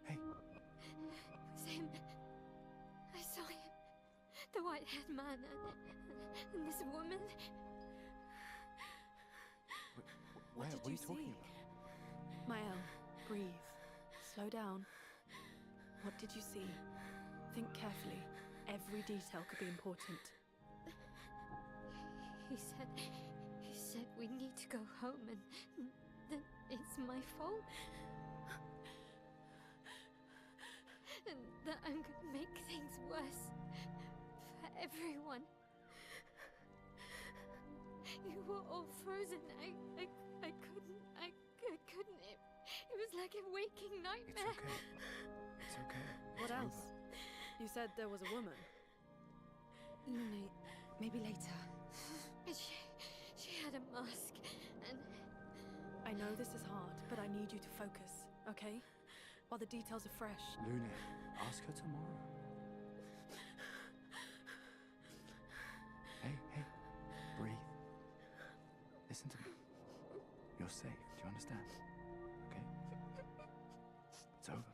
It was him. I saw him. The white-haired man and this woman. What are you talking about? Mael, breathe. Slow down. What did you see? Think carefully. Every detail could be important. He said we need to go home and that it's my fault. And that I'm gonna make things worse for everyone. You were all frozen. I couldn't. It was like a waking nightmare. It's okay. What It's else? over. You said there was a woman. You know, maybe later. She had a mask and I know this is hard, but I need you to focus, okay? While the details are fresh. Luna, ask her tomorrow. Hey, breathe. Listen to me. You're safe. Do you understand? Okay? It's over.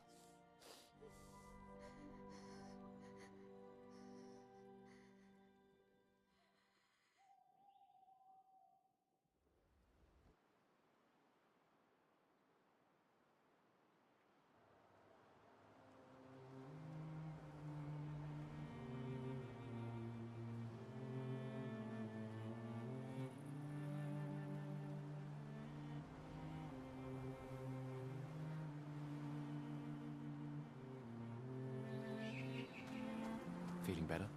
looking better?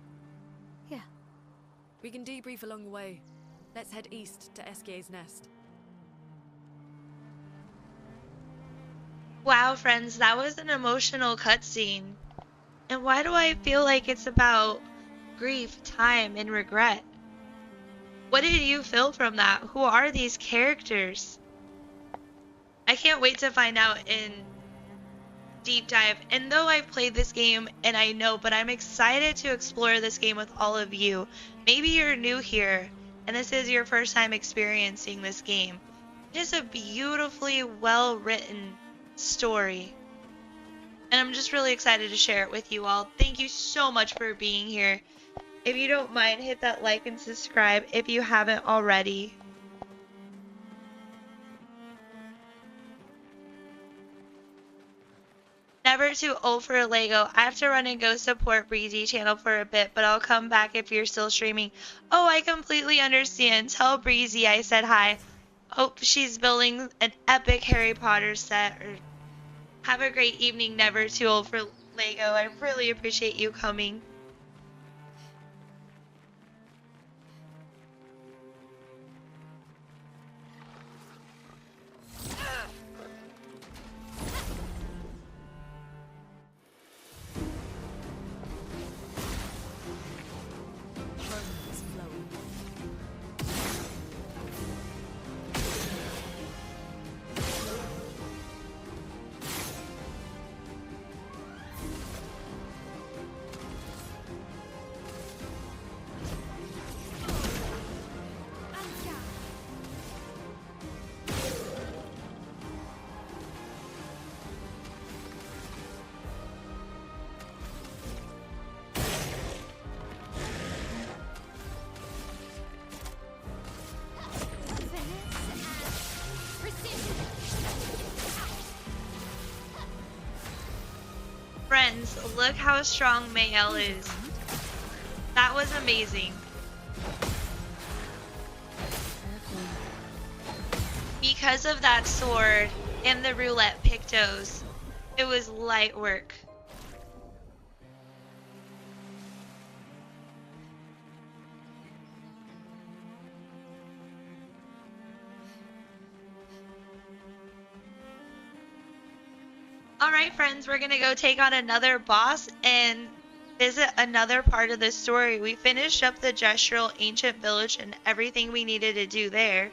Yeah. We can debrief along the way. Let's head east to Eskier's nest. Wow, friends, that was an emotional cutscene. And why do I feel like it's about grief, time, and regret? What did you feel from that? Who are these characters? I can't wait to find out in deep dive. And though I've played this game and I know, but I'm excited to explore this game with all of you. Maybe you're new here and this is your first time experiencing this game. It is a beautifully well written story. And I'm just really excited to share it with you all. Thank you so much for being here. If you don't mind, hit that like and subscribe if you haven't already. Never too old for a Lego. I have to run and go support Breezy channel for a bit, but I'll come back if you're still streaming. Oh, I completely understand. Tell Breezy I said hi. Hope she's building an epic Harry Potter set. Or have a great evening, never too old for Lego. I really appreciate you coming. Romance flowing. Friends, look how strong Mayel is. That was amazing. Because of that sword and the roulette pictos, it was light work. Alright friends, we're gonna go take on another boss and visit another part of the story. We finished up the gestural ancient village and everything we needed to do there.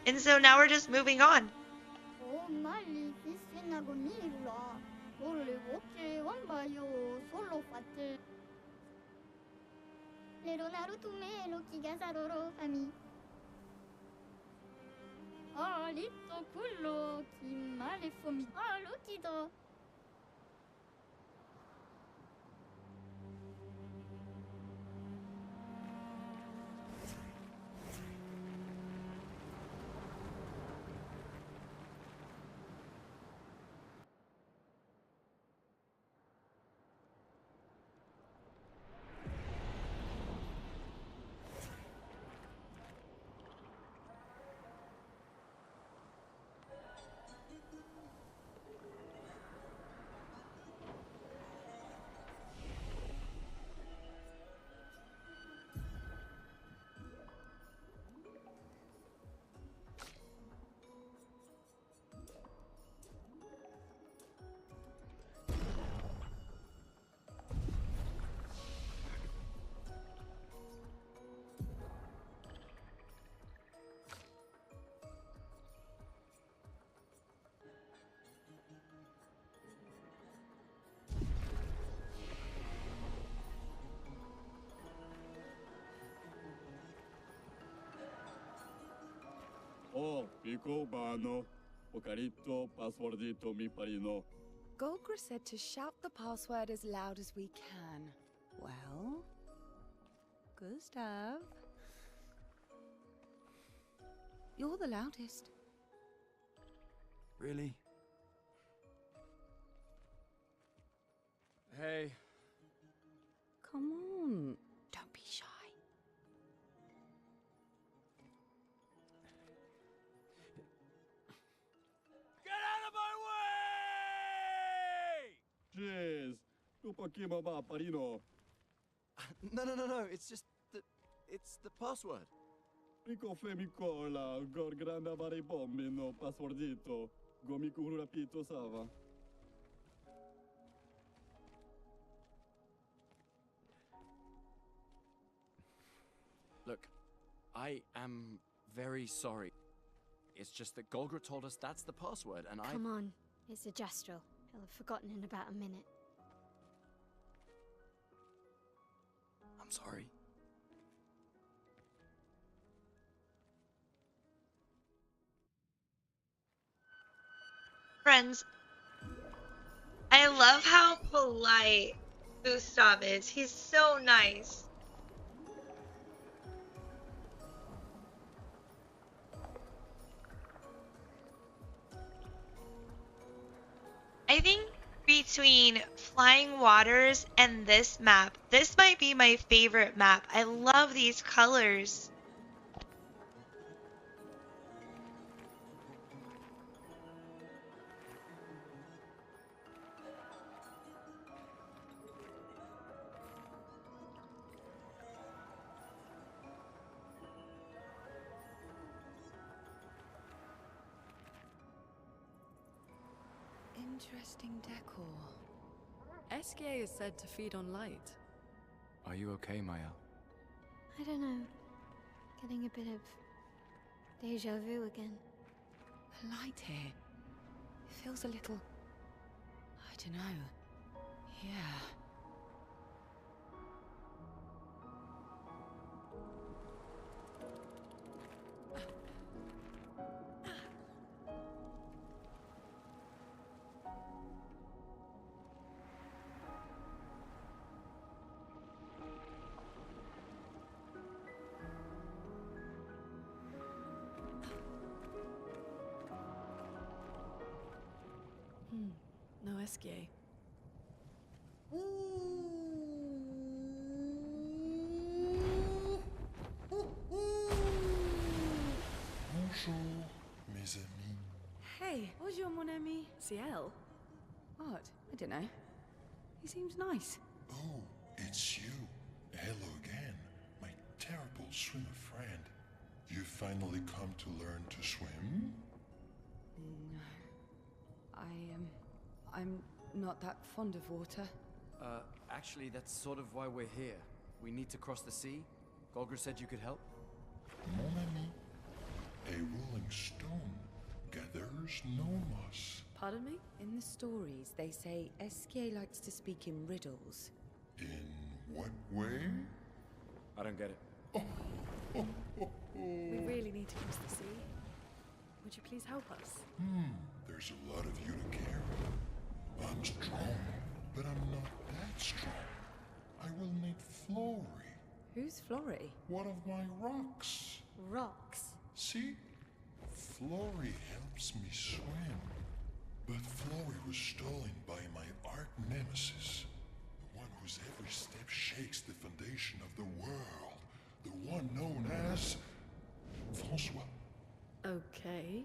And so now we're just moving on. Oh, Mali, fissina gonigula. Volle voce, wambayo, solo fate. Lero naruto me lo kigasaroro fami. Ah, litto cullo, chi male fomi. Ah, lutido. Oh, Pico Bano, Ocarito, Passwordito, mi parino. Golgra said to shout the password as loud as we can. Well, Gustav, you're the loudest. Really? Hey. Come on, don't be shy. Get out of my way! Jeez, tu pa' aquí, mamá, parino. No. It's just that it's the password. Rico Femicola, gor grande vari bombi no passwordito. Gomiku rapito sava. Look, I am very sorry. It's just that Golgra told us that's the password, and Come on, it's a Gestrel. He'll have forgotten in about a minute. I'm sorry. Friends, I love how polite Gustav is. He's so nice. I think between Flying Waters and this map, this might be my favorite map. I love these colors. Interesting decor. SK is said to feed on light. Are you okay, Maya? I don't know. Getting a bit of deja vu again. The light here. It feels a little... I don't know. Yeah. No SK. Bonjour, mes amis. Hey, bonjour mon ami. Ciel? What? I don't know. He seems nice. Oh, it's you. Hello again, my terrible swimmer friend. You finally come to learn to swim? No. I'm not that fond of water. Actually, that's sort of why we're here. We need to cross the sea. Golgra said you could help. Mon ami, a rolling stone gathers no moss. Pardon me? In the stories, they say SK likes to speak in riddles. In what way? I don't get it. We really need to cross the sea. Would you please help us? There's a lot of you to carry. I'm strong, but I'm not that strong. I will need Flory, Who's Flory? one of my rocks. Rocks. See? Flory helps me swim. But Flory was stolen by my arch nemesis. The one whose every step shakes the foundation of the world. The one known as... Francois. Okay.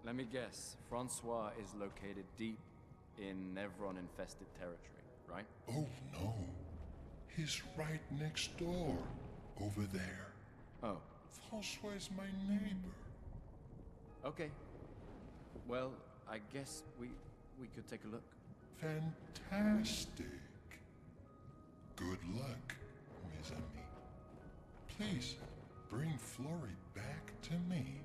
Let me guess. Francois is located deep in Nevron-infested territory, right? Oh no. He's right next door. Over there. Oh. Francois is my neighbor. Okay. Well, I guess we could take a look. Fantastic. Good luck, mes amis. Please, bring Flory back to me.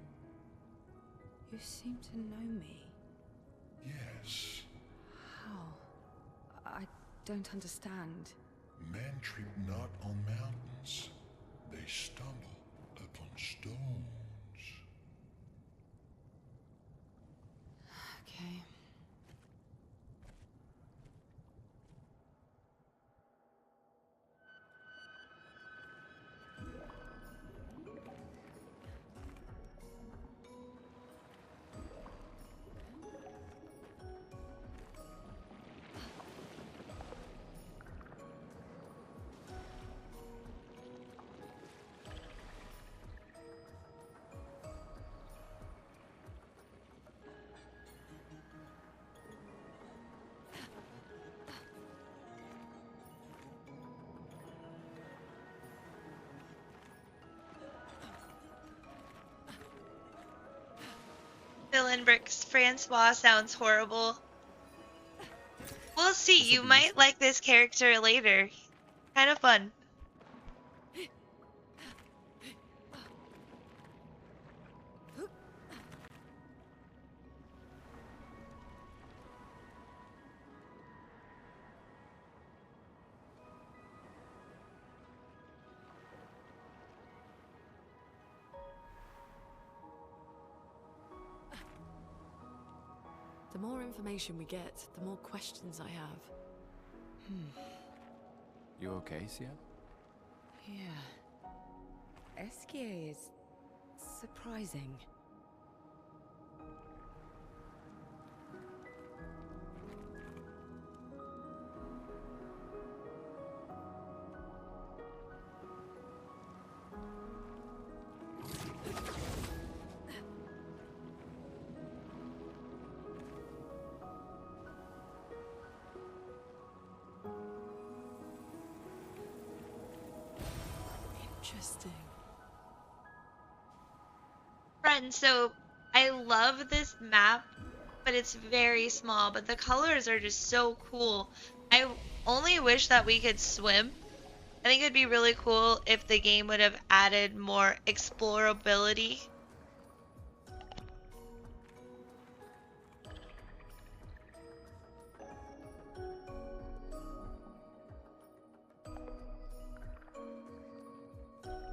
You seem to know me. Yes. How? I don't understand. Men trip not on mountains. They stumble upon stones. Okay. Dylan Bricks, Francois sounds horrible. We'll see. This'll You be might like this character later. Kind of fun. The more information we get, the more questions I have. You okay, Sia? Yeah. Esquier is surprising. Interesting. Friends, so I love this map, but it's very small, but the colors are just so cool. I only wish that we could swim. I think it'd be really cool if the game would have added more explorability.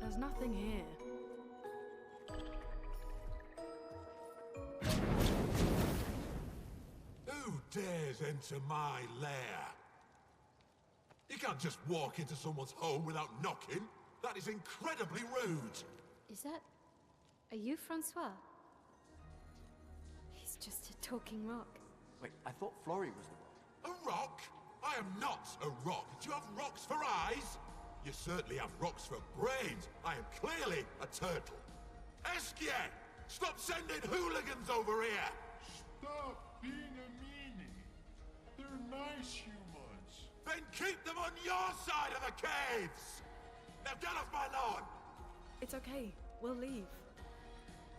There's nothing here. Who dares enter my lair? You can't just walk into someone's home without knocking. That is incredibly rude. Is that... Are you Francois? He's just a talking rock. Wait, I thought Florrie was the rock. A rock? I am not a rock. Do you have rocks for eyes? You certainly have rocks for brains. I am clearly a turtle. Esquier! Stop sending hooligans over here! Stop being a meanie. They're nice humans. Then keep them on your side of the caves! Now get off my lawn! It's okay. We'll leave.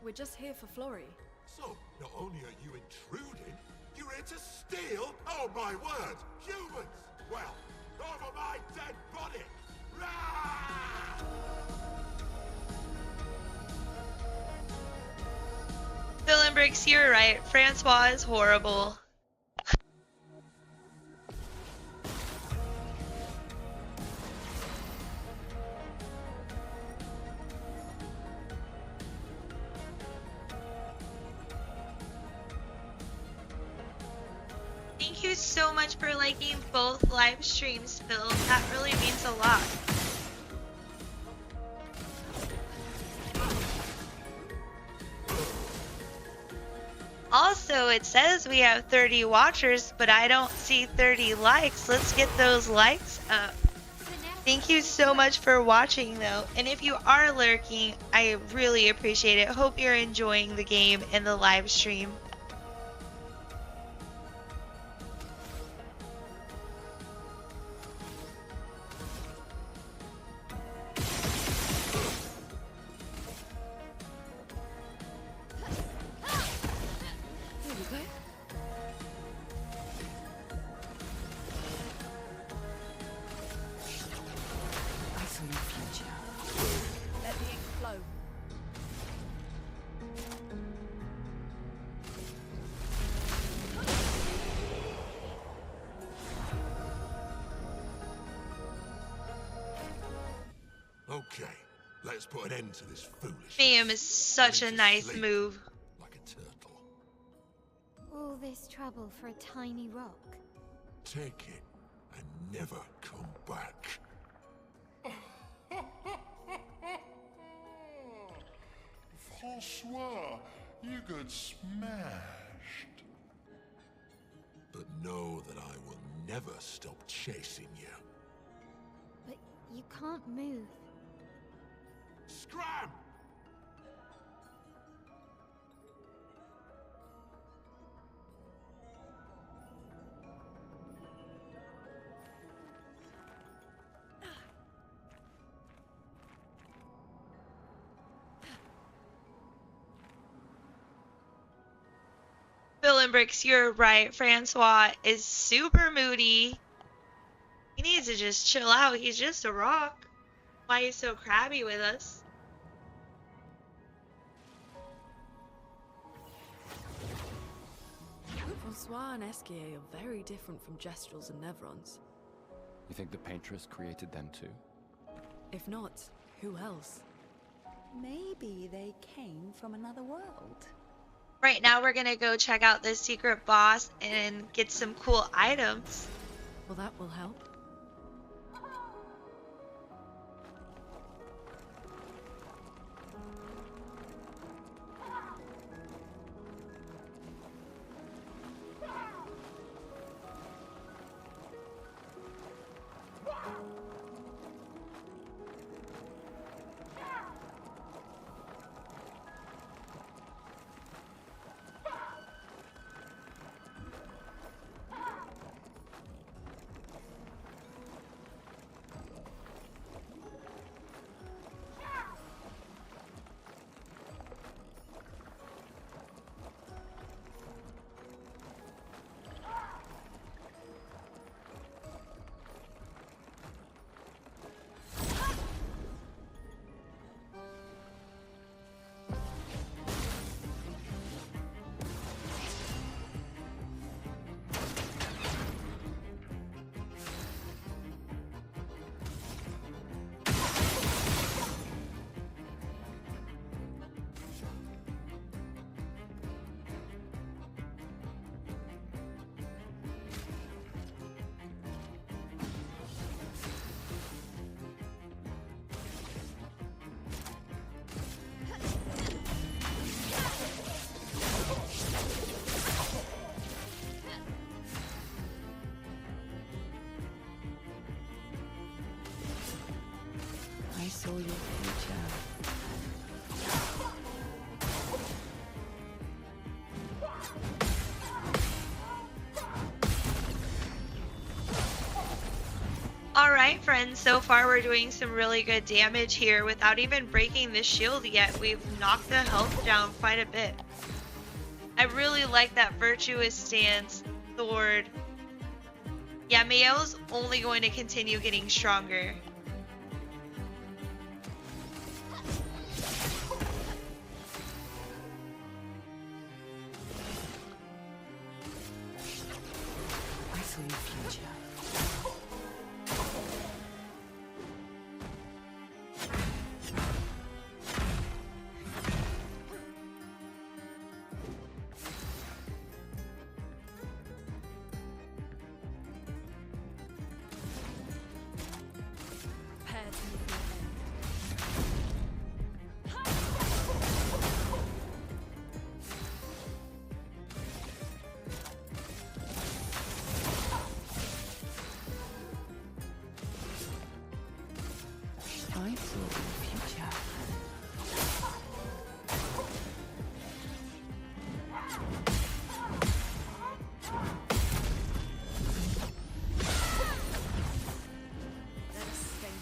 We're just here for Florrie. So, not only are you intruding, you're here to steal? Oh my word! Humans! Well, over my dead body! Rah! Dylan Bricks, you're right. Francois is horrible. Thank you so much for liking both live streams, Phil. That really means a lot. Also, it says we have 30 watchers, but I don't see 30 likes. Let's get those likes up. Thank you so much for watching, though. And if you are lurking, I really appreciate it. Hope you're enjoying the game and the live stream. Let the ink flow. Okay, let's put an end to this foolishness. Bam is such a nice move. Like a turtle. All this trouble for a tiny rock. Take it and never come back. Francois, you got smashed. But know that I will never stop chasing you. But you can't move. Scram! Limbricks, you're right. Francois is super moody. He needs to just chill out. He's just a rock. Why he's so crabby with us? Francois and Esquier are very different from Gestrels and Nevrons. You think the Paintress created them too? If not, who else? Maybe they came from another world. Right now we're gonna go check out this secret boss and get some cool items. Well, that will help. I saw your future. Alright friends, so far we're doing some really good damage here without even breaking the shield yet. We've knocked the health down quite a bit. I really like that virtuous stance sword. Yeah, Mael's only going to continue getting stronger. I saw your future. Prepare to meet your end. I saw your future. Let us stay.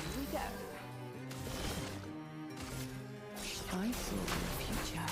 Here we go. I saw your future.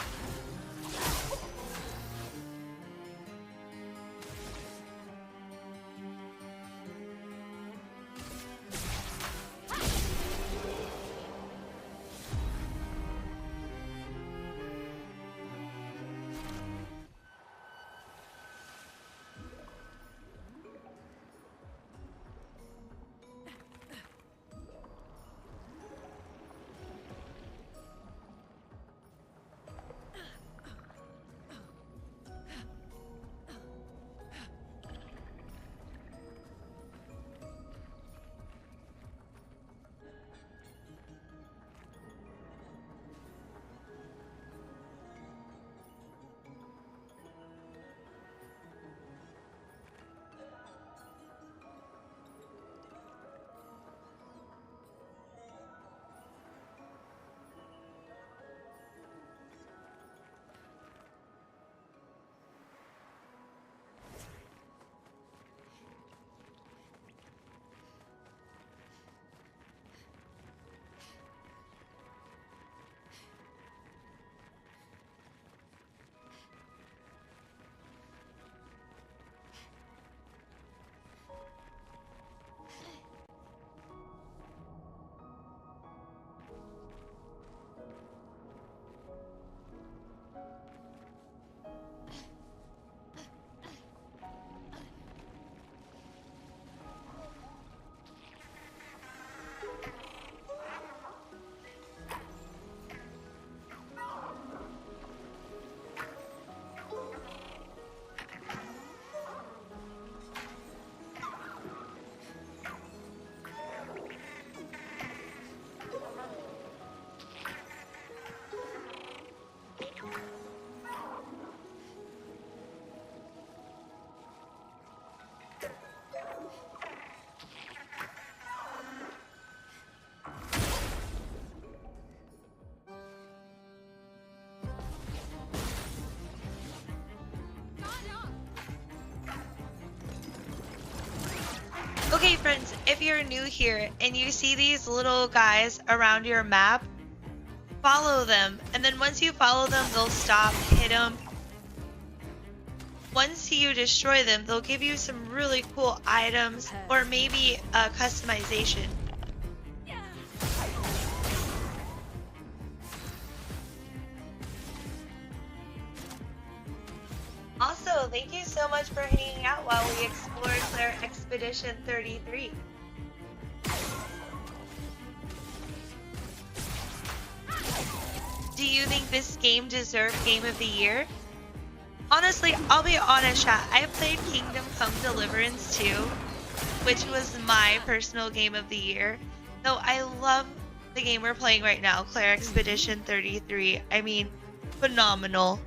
Okay, friends, if you're new here and you see these little guys around your map, follow them. And then once you follow them, they'll stop, hit them. Once you destroy them, they'll give you some really cool items or maybe a customization. Also, thank you so much for hanging out while we explored Claire Expedition 33. Do you think this game deserved Game of the Year? Honestly, I'll be honest, chat. I played Kingdom Come Deliverance 2, which was my personal Game of the Year. Though I love the game we're playing right now, Claire Expedition 33. I mean, phenomenal.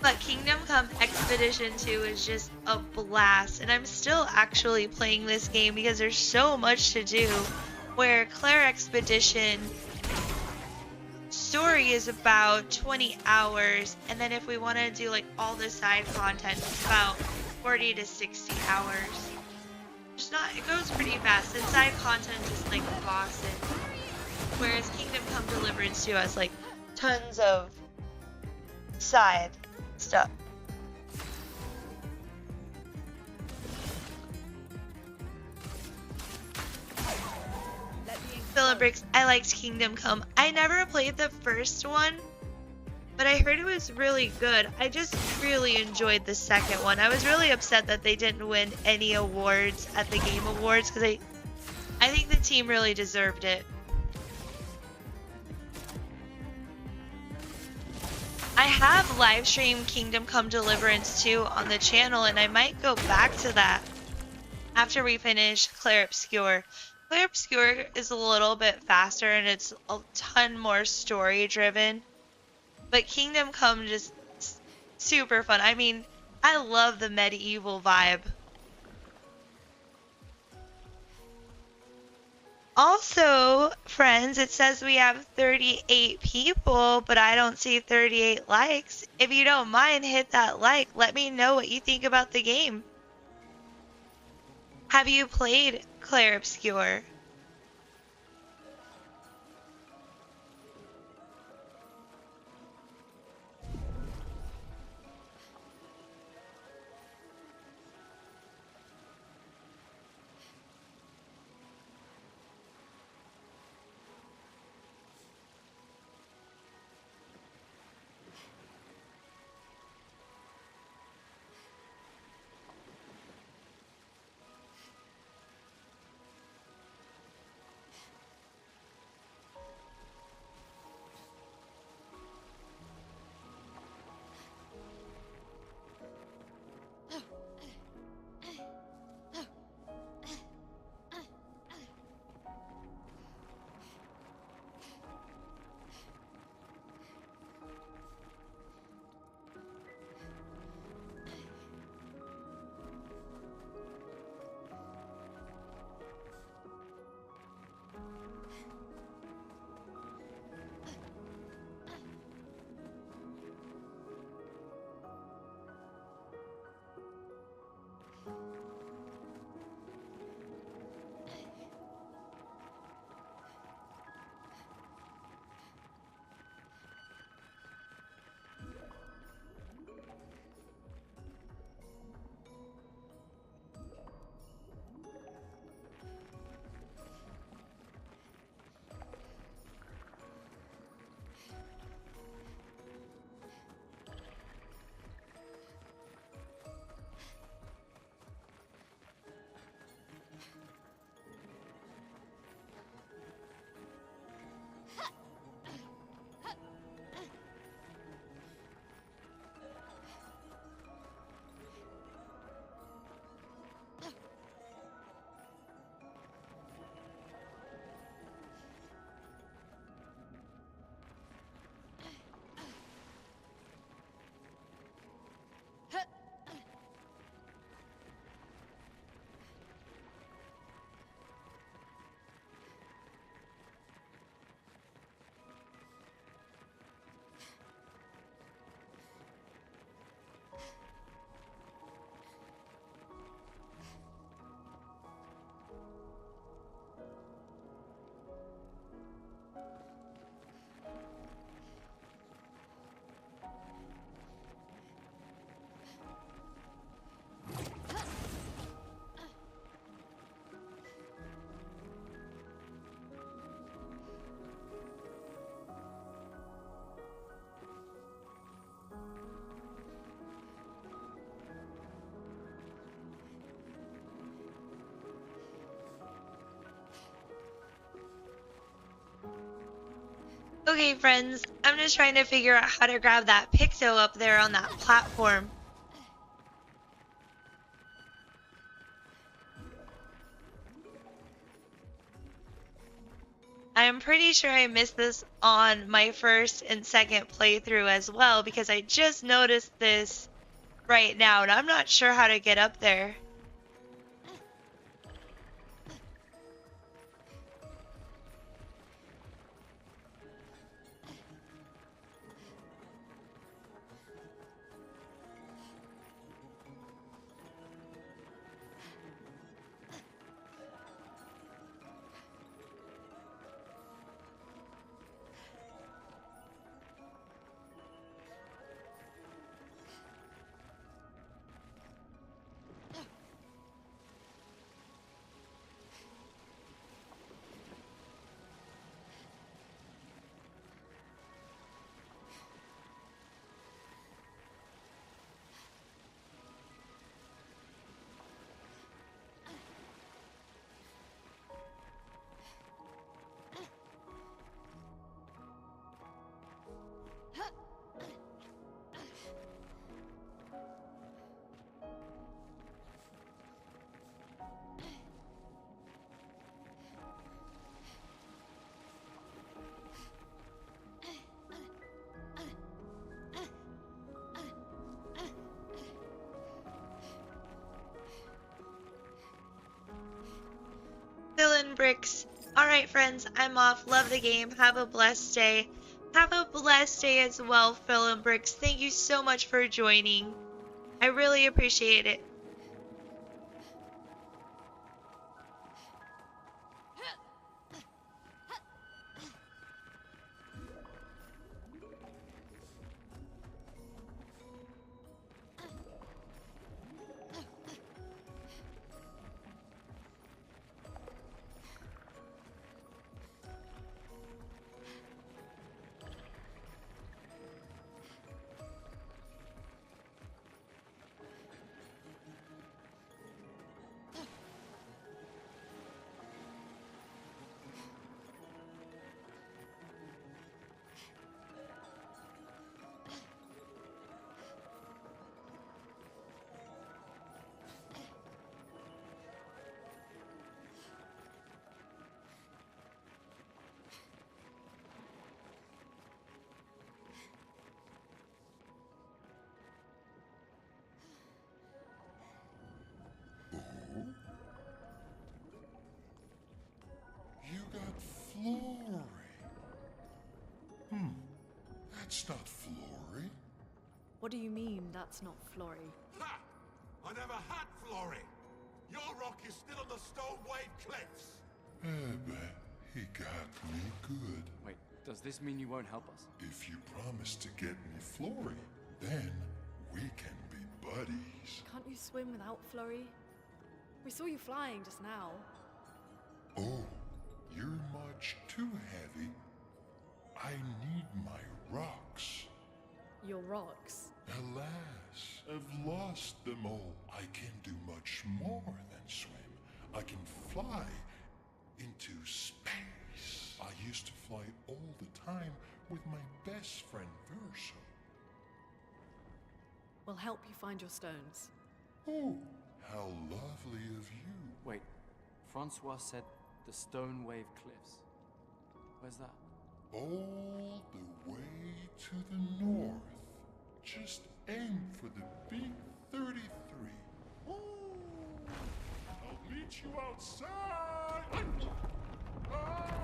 But Kingdom Come Expedition 2 is just a blast, and I'm still actually playing this game because there's so much to do. Where Claire Expedition story is about 20 hours, and then if we want to do like all the side content, it's about 40 to 60 hours. It's not, it goes pretty fast, and side content is like bosses. Whereas Kingdom Come Deliverance 2 has like tons of side stuff. Philibrix, I liked Kingdom Come. I never played the first one, but I heard it was really good. I just really enjoyed the second one. I was really upset that they didn't win any awards at the Game Awards because I think the team really deserved it. I have live streamed Kingdom Come Deliverance 2 on the channel, and I might go back to that after we finish Clair Obscur. Clair Obscur is a little bit faster and it's a ton more story driven, but Kingdom Come just super fun. I mean, I love the medieval vibe. Also, friends, it says we have 38 people, but I don't see 38 likes. If you don't mind, hit that like. Let me know what you think about the game. Have you played Clair Obscur? Okay, friends, I'm just trying to figure out how to grab that picto up there on that platform. I'm pretty sure I missed this on my first and second playthrough as well because I just noticed this right now and I'm not sure how to get up there. Fill in bricks. Alright, friends, I'm off. Love the game. Have a blessed day. Have a blessed day as well, Fill in bricks. Thank you so much for joining. I really appreciate it. You got Flory. That's not Flory. What do you mean, that's not Flory? Ha! I never had Flory! Your rock is still on the Stone Wave Cliffs! But he got me good. Wait, does this mean you won't help us? If you promise to get me Flory, then we can be buddies. Can't you swim without Flory? We saw you flying just now. Oh, you're much too heavy. I need my rocks. Your rocks? Alas, I've lost them all. I can do much more than swim. I can fly into space. I used to fly all the time with my best friend Verso. We'll help you find your stones. Oh, how lovely of you. Wait, Francois said the Stone Wave Cliffs. Where's that? All the way to the north. Just aim for the big 33. Ooh, I'll meet you outside. Ah!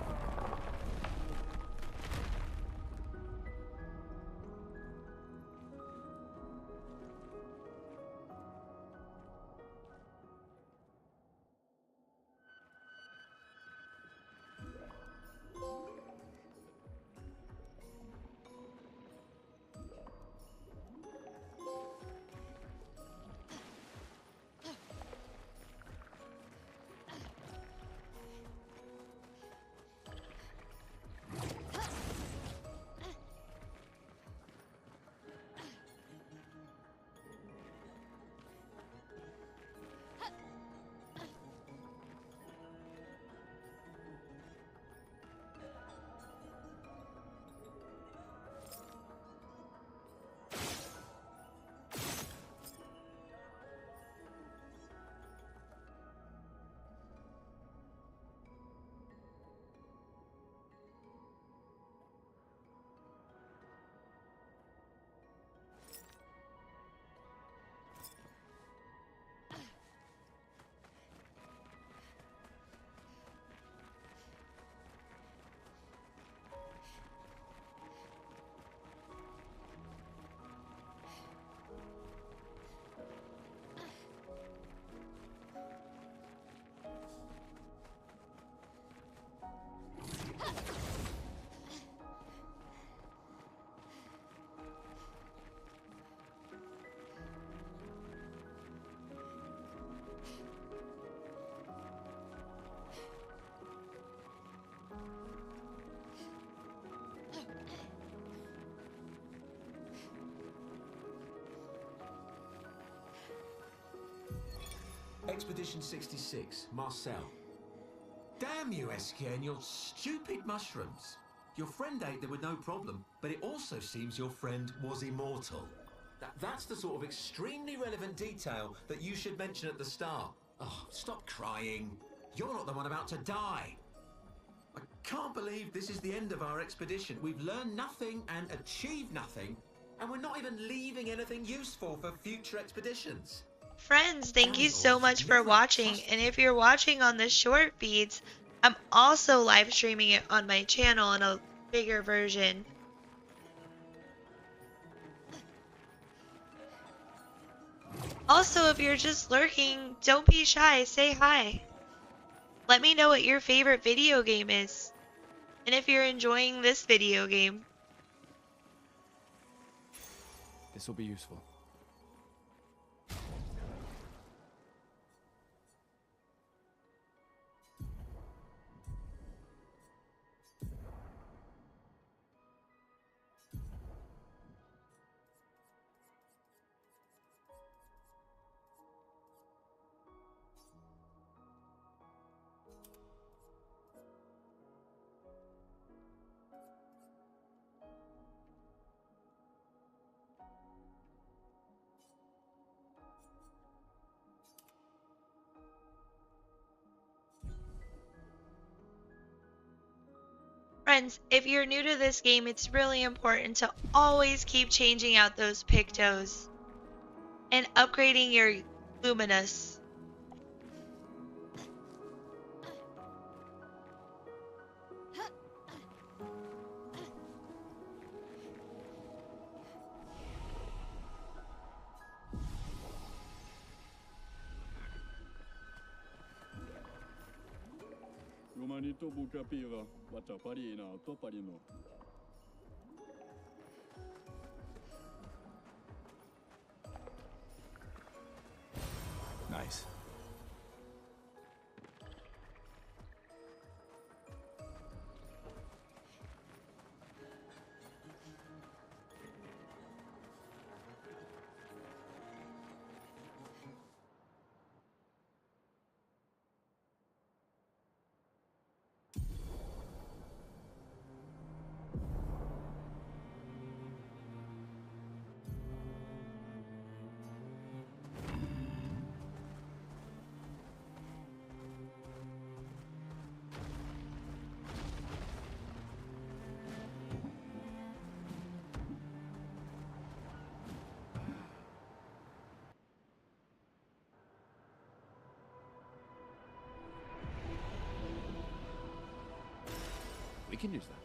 Expedition 66, Marcel. Damn you, Eskia, and your stupid mushrooms. Your friend ate them with no problem, but it also seems your friend was immortal. That's the sort of extremely relevant detail that you should mention at the start. Oh, stop crying. You're not the one about to die. I can't believe this is the end of our expedition. We've learned nothing and achieved nothing, and we're not even leaving anything useful for future expeditions. Friends, thank you so much for watching, and if you're watching on the short feeds, I'm also live streaming it on my channel in a bigger version. Also, if you're just lurking, don't be shy, say hi. Let me know what your favorite video game is, and if you're enjoying this video game. This will be useful. Friends, if you're new to this game, it's really important to always keep changing out those pictos and upgrading your luminous. Romanito buka piva, baca parina, to parino. Nice. We can use that.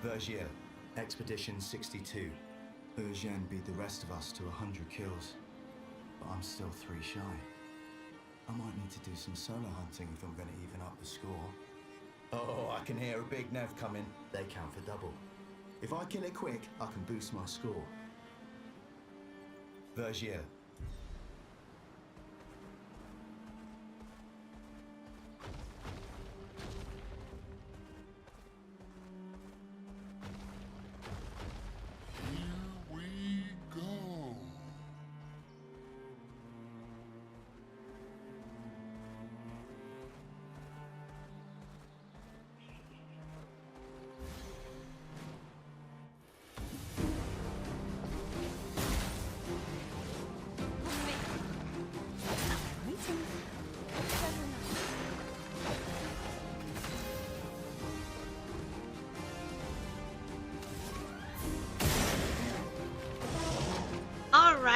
Vergier, Expedition 62. Eugène beat the rest of us to 100 kills, but I'm still 3 shy. I might need to do some solo hunting if I'm going to even up the score. Oh, I can hear a big Nev coming. They count for double. If I kill it quick, I can boost my score. Vergier.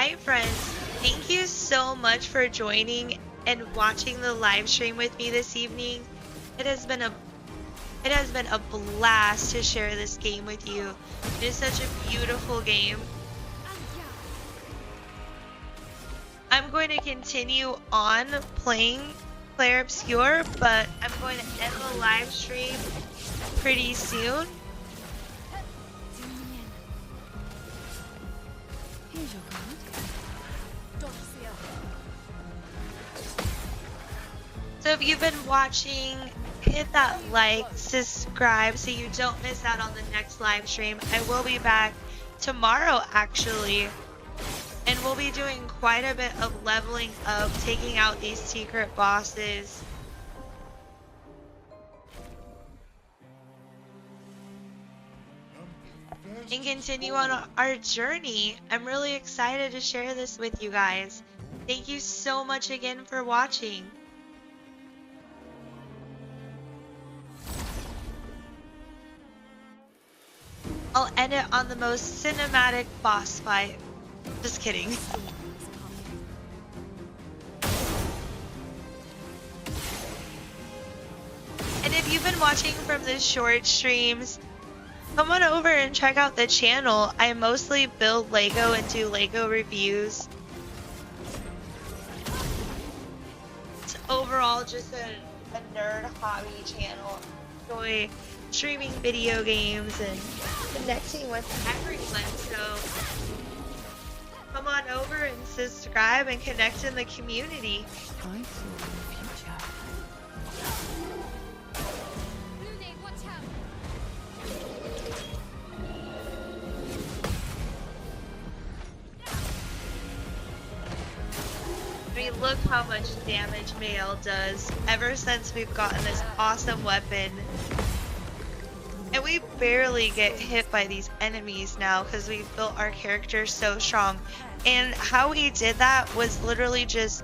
Alright friends, thank you so much for joining and watching the live stream with me this evening. It has been a blast to share this game with you. It is such a beautiful game. I'm going to continue on playing Claire Obscure, but I'm going to end the live stream pretty soon. So if you've been watching, hit that like, subscribe so you don't miss out on the next live stream. I will be back tomorrow actually, and we'll be doing quite a bit of leveling up, taking out these secret bosses. And continue on our journey. I'm really excited to share this with you guys. Thank you so much again for watching. I'll end it on the most cinematic boss fight. Just kidding. And if you've been watching from the short streams, come on over and check out the channel. I mostly build Lego and do Lego reviews. It's overall just a nerd hobby channel. Enjoy streaming video games and connecting with everyone. So come on over and subscribe and connect in the community. I saw the future. Lune, watch out! I mean, look how much damage Mael does ever since we've gotten this awesome weapon. And we barely get hit by these enemies now because we've built our character so strong. And how we did that was literally just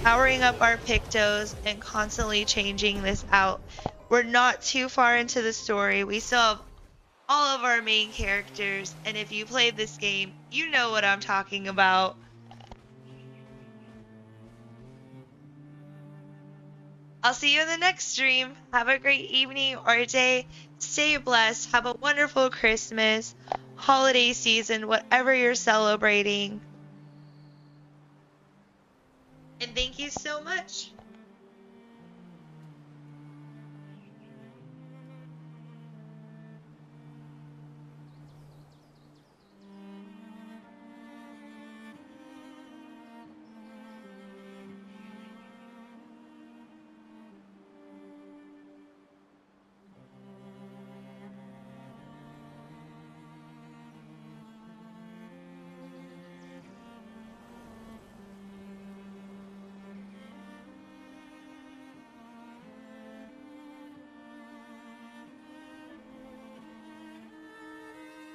powering up our Pictos and constantly changing this out. We're not too far into the story. We still have all of our main characters. And if you played this game, you know what I'm talking about. I'll see you in the next stream. Have a great evening or day. Stay blessed. Have a wonderful Christmas, holiday season, whatever you're celebrating. And thank you so much.